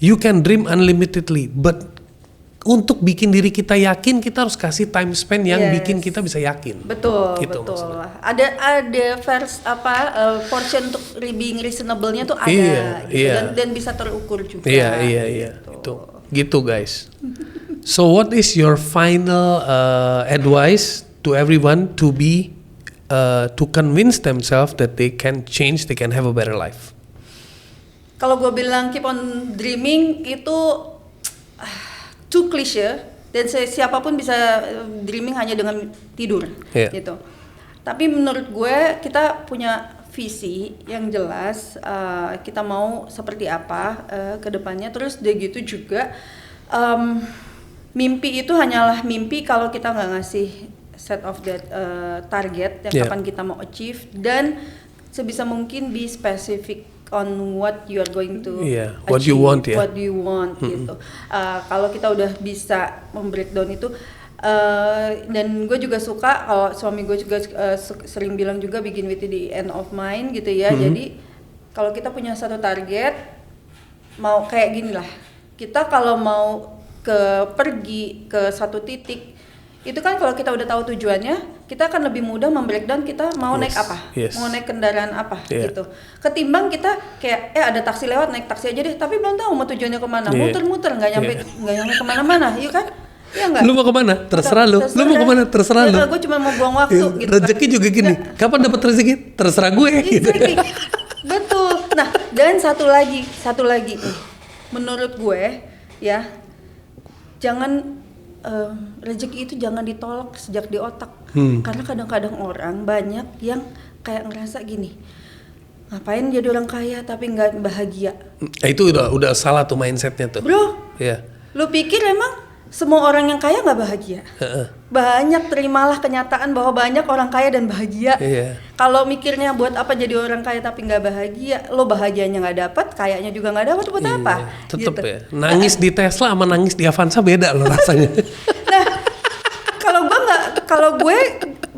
S2: You can dream unlimitedly, but untuk bikin diri kita yakin, kita harus kasih time spend yang bikin kita bisa yakin.
S1: Betul,
S2: gitu
S1: betul.
S2: maksudnya.
S1: Ada portion untuk being reasonable-nya tuh ada, gitu. Dan bisa terukur juga.
S2: Iya. Gitu guys. So what is your final advice to everyone to convince themselves that they can change, they can have a better life?
S1: Kalau gue bilang keep on dreaming itu too cliche, dan siapapun bisa dreaming hanya dengan tidur, gitu. Tapi menurut gue kita punya visi yang jelas, kita mau seperti apa ke depannya. Terus dia gitu juga, mimpi itu hanyalah mimpi kalau kita nggak ngasih set of that target yang kapan kita mau achieve, dan sebisa mungkin be specific on what you are going to achieve, what you want gitu. Kalau kita udah bisa membreakdown itu, dan gue juga suka kalau suami gue juga sering bilang juga begin with the end of mind gitu ya. Jadi kalau kita punya satu target, mau kayak gini lah, kita kalau mau pergi ke satu titik, itu kan kalau kita udah tahu tujuannya, kita akan lebih mudah membreakdown kita mau naik apa, mau naik kendaraan apa gitu. Ketimbang kita kayak ada taksi lewat, naik taksi aja deh, tapi belum tahu mau tujuannya kemana, muter-muter nggak nyampe kemana-mana, iya kan? Ya enggak?
S2: Lu mau kemana? Terserah lu. Lu mau kemana? Terserah lu.
S1: Gue cuma mau buang waktu gitu.
S2: Rezeki juga gini. Kapan dapat rezeki? Terserah gue. Gitu.
S1: Betul. Nah, dan satu lagi. Menurut gue ya, jangan rezeki itu jangan ditolak sejak di otak. Karena kadang-kadang orang banyak yang kayak ngerasa gini, ngapain jadi orang kaya tapi nggak bahagia.
S2: Itu udah salah tuh mindsetnya tuh.
S1: Bro, lu pikir emang semua orang yang kaya nggak bahagia? Banyak, terimalah kenyataan bahwa banyak orang kaya dan bahagia. Kalau mikirnya buat apa jadi orang kaya tapi nggak bahagia, lo bahagianya nggak dapat, kayanya juga nggak dapat, buat apa?
S2: Tetep
S1: gitu.
S2: ya. Nangis di Tesla sama nangis di Avanza beda lo rasanya.
S1: Nah, kalau gue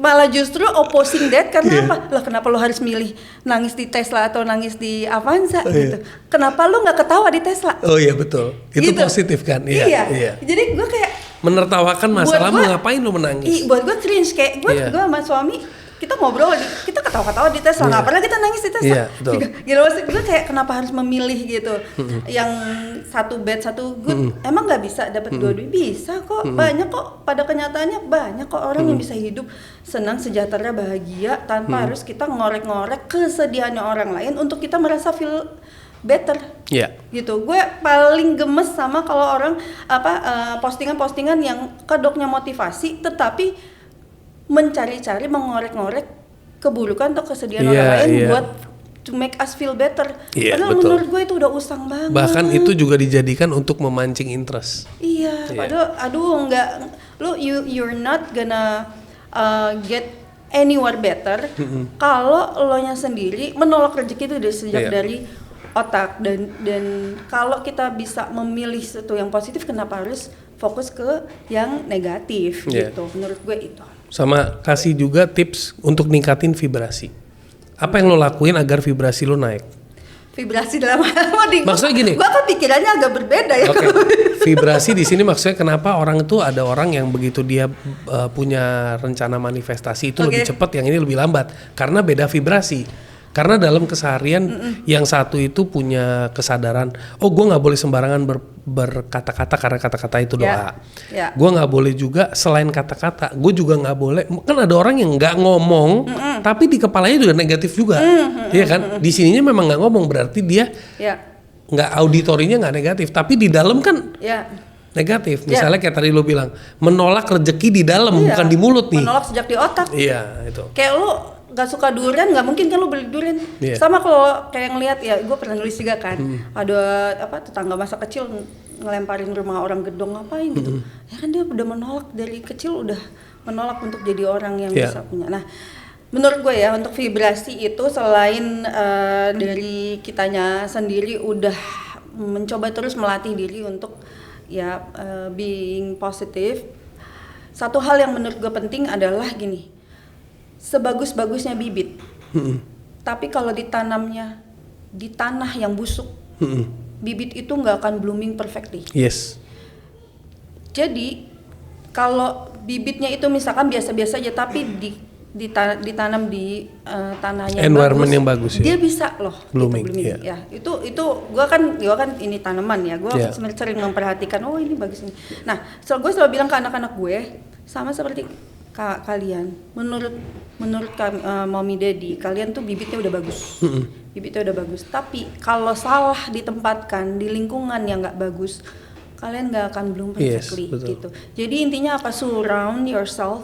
S1: malah justru opposing that, karena apa? Lah kenapa lo harus milih nangis di Tesla atau nangis di Avanza gitu? Kenapa lo nggak ketawa di Tesla?
S2: Oh iya betul, itu gitu. Positif kan? Iya.
S1: Jadi gue kayak
S2: menertawakan masalah, mau ngapain lo menangis?
S1: Buat gue cringe, kayak gue sama suami kita ngobrol, kita ketawa-katawa di Tesla, nggak pernah kita nangis di Tesla. Gitu maksud gue, kayak kenapa harus memilih gitu? Yang satu bad satu good, emang nggak bisa dapat dua-dua? Bisa kok, banyak kok, pada kenyataannya banyak kok orang yang bisa hidup senang, sejahtera, bahagia tanpa harus kita ngorek-ngorek kesedihannya orang lain untuk kita merasa feel better. Gitu. Gue paling gemes sama kalau orang postingan-postingan yang kedoknya motivasi tetapi mencari-cari, mengorek-ngorek keburukan atau kesedihan orang lain buat to make us feel better. Padahal menurut gue itu udah usang banget.
S2: Bahkan itu juga dijadikan untuk memancing interest.
S1: Padahal enggak, you're not gonna get anywhere better kalau lo nya sendiri menolak rezeki itu dari otak, dan kalau kita bisa memilih sesuatu yang positif, kenapa harus fokus ke yang negatif gitu? Menurut gue itu.
S2: Sama kasih juga tips untuk ningkatin vibrasi. Apa yang lo lakuin agar vibrasi lo naik?
S1: Vibrasi dalam
S2: maksudnya gini.
S1: Gua kan pikirannya agak berbeda ya.
S2: Vibrasi di sini maksudnya kenapa orang itu ada orang yang begitu dia punya rencana manifestasi itu lebih cepat, yang ini lebih lambat karena beda vibrasi. Karena dalam keseharian yang satu itu punya kesadaran, gue nggak boleh sembarangan berkata-kata karena kata-kata itu doa. Gue nggak boleh juga selain kata-kata, gue juga nggak boleh. Kan ada orang yang nggak ngomong, tapi di kepalanya juga negatif juga, iya kan? Di sininya memang nggak ngomong, berarti dia nggak auditorinya nggak negatif, tapi di dalam kan negatif. Misalnya kayak tadi lo bilang, menolak rezeki di dalam bukan di mulut nih.
S1: Menolak sejak di otak.
S2: Iya itu.
S1: Kayak lo nggak suka durian, nggak mungkin kan lu beli durian. Sama kalau kayak ngelihat ya, gue pernah nulis juga kan, ada tetangga masa kecil ngelemparin rumah orang gedong ngapain gitu. Ya kan dia udah menolak dari kecil, udah menolak untuk jadi orang yang bisa punya. Nah, menurut gue ya untuk vibrasi itu selain dari kitanya sendiri udah mencoba terus melatih diri untuk being positive. Satu hal yang menurut gue penting adalah gini. Sebagus-bagusnya bibit, tapi kalau ditanamnya di tanah yang busuk, bibit itu nggak akan blooming perfectly.
S2: Yes.
S1: Jadi kalau bibitnya itu misalkan biasa-biasa aja, tapi ditanam di tanahnya
S2: environment yang bagus,
S1: dia bisa loh
S2: blooming.
S1: Gitu, ya itu gua kan ini tanaman ya, gua sering memperhatikan ini bagus ini. Nah, gue selalu bilang ke anak-anak gue sama seperti kalian, menurut mommy daddy, kalian tuh bibitnya udah bagus, bibitnya udah bagus. Tapi kalau salah ditempatkan di lingkungan yang nggak bagus, kalian nggak akan bloom perfectly gitu. Jadi intinya apa? Surround yourself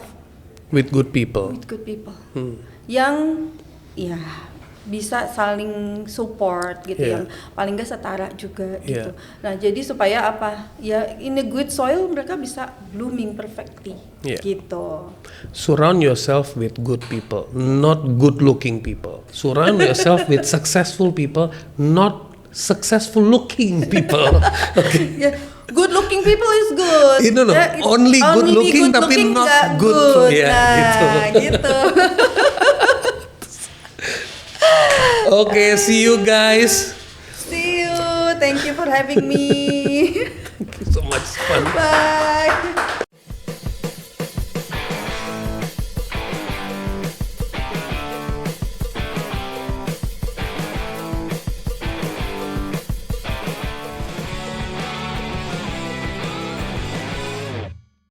S2: with good people.
S1: Yang bisa saling support gitu, yang paling nggak setara juga gitu. Nah, jadi supaya apa? Ya in a good soil mereka bisa blooming perfectly gitu.
S2: Surround yourself with good people, not good looking people. Surround yourself with successful people, not successful looking people. Okay.
S1: Good looking people is good.
S2: Only good looking tapi not good.
S1: Gitu.
S2: Okay, see you guys.
S1: See you. Thank you for having me.
S2: Thank you so much. Fun.
S1: Bye.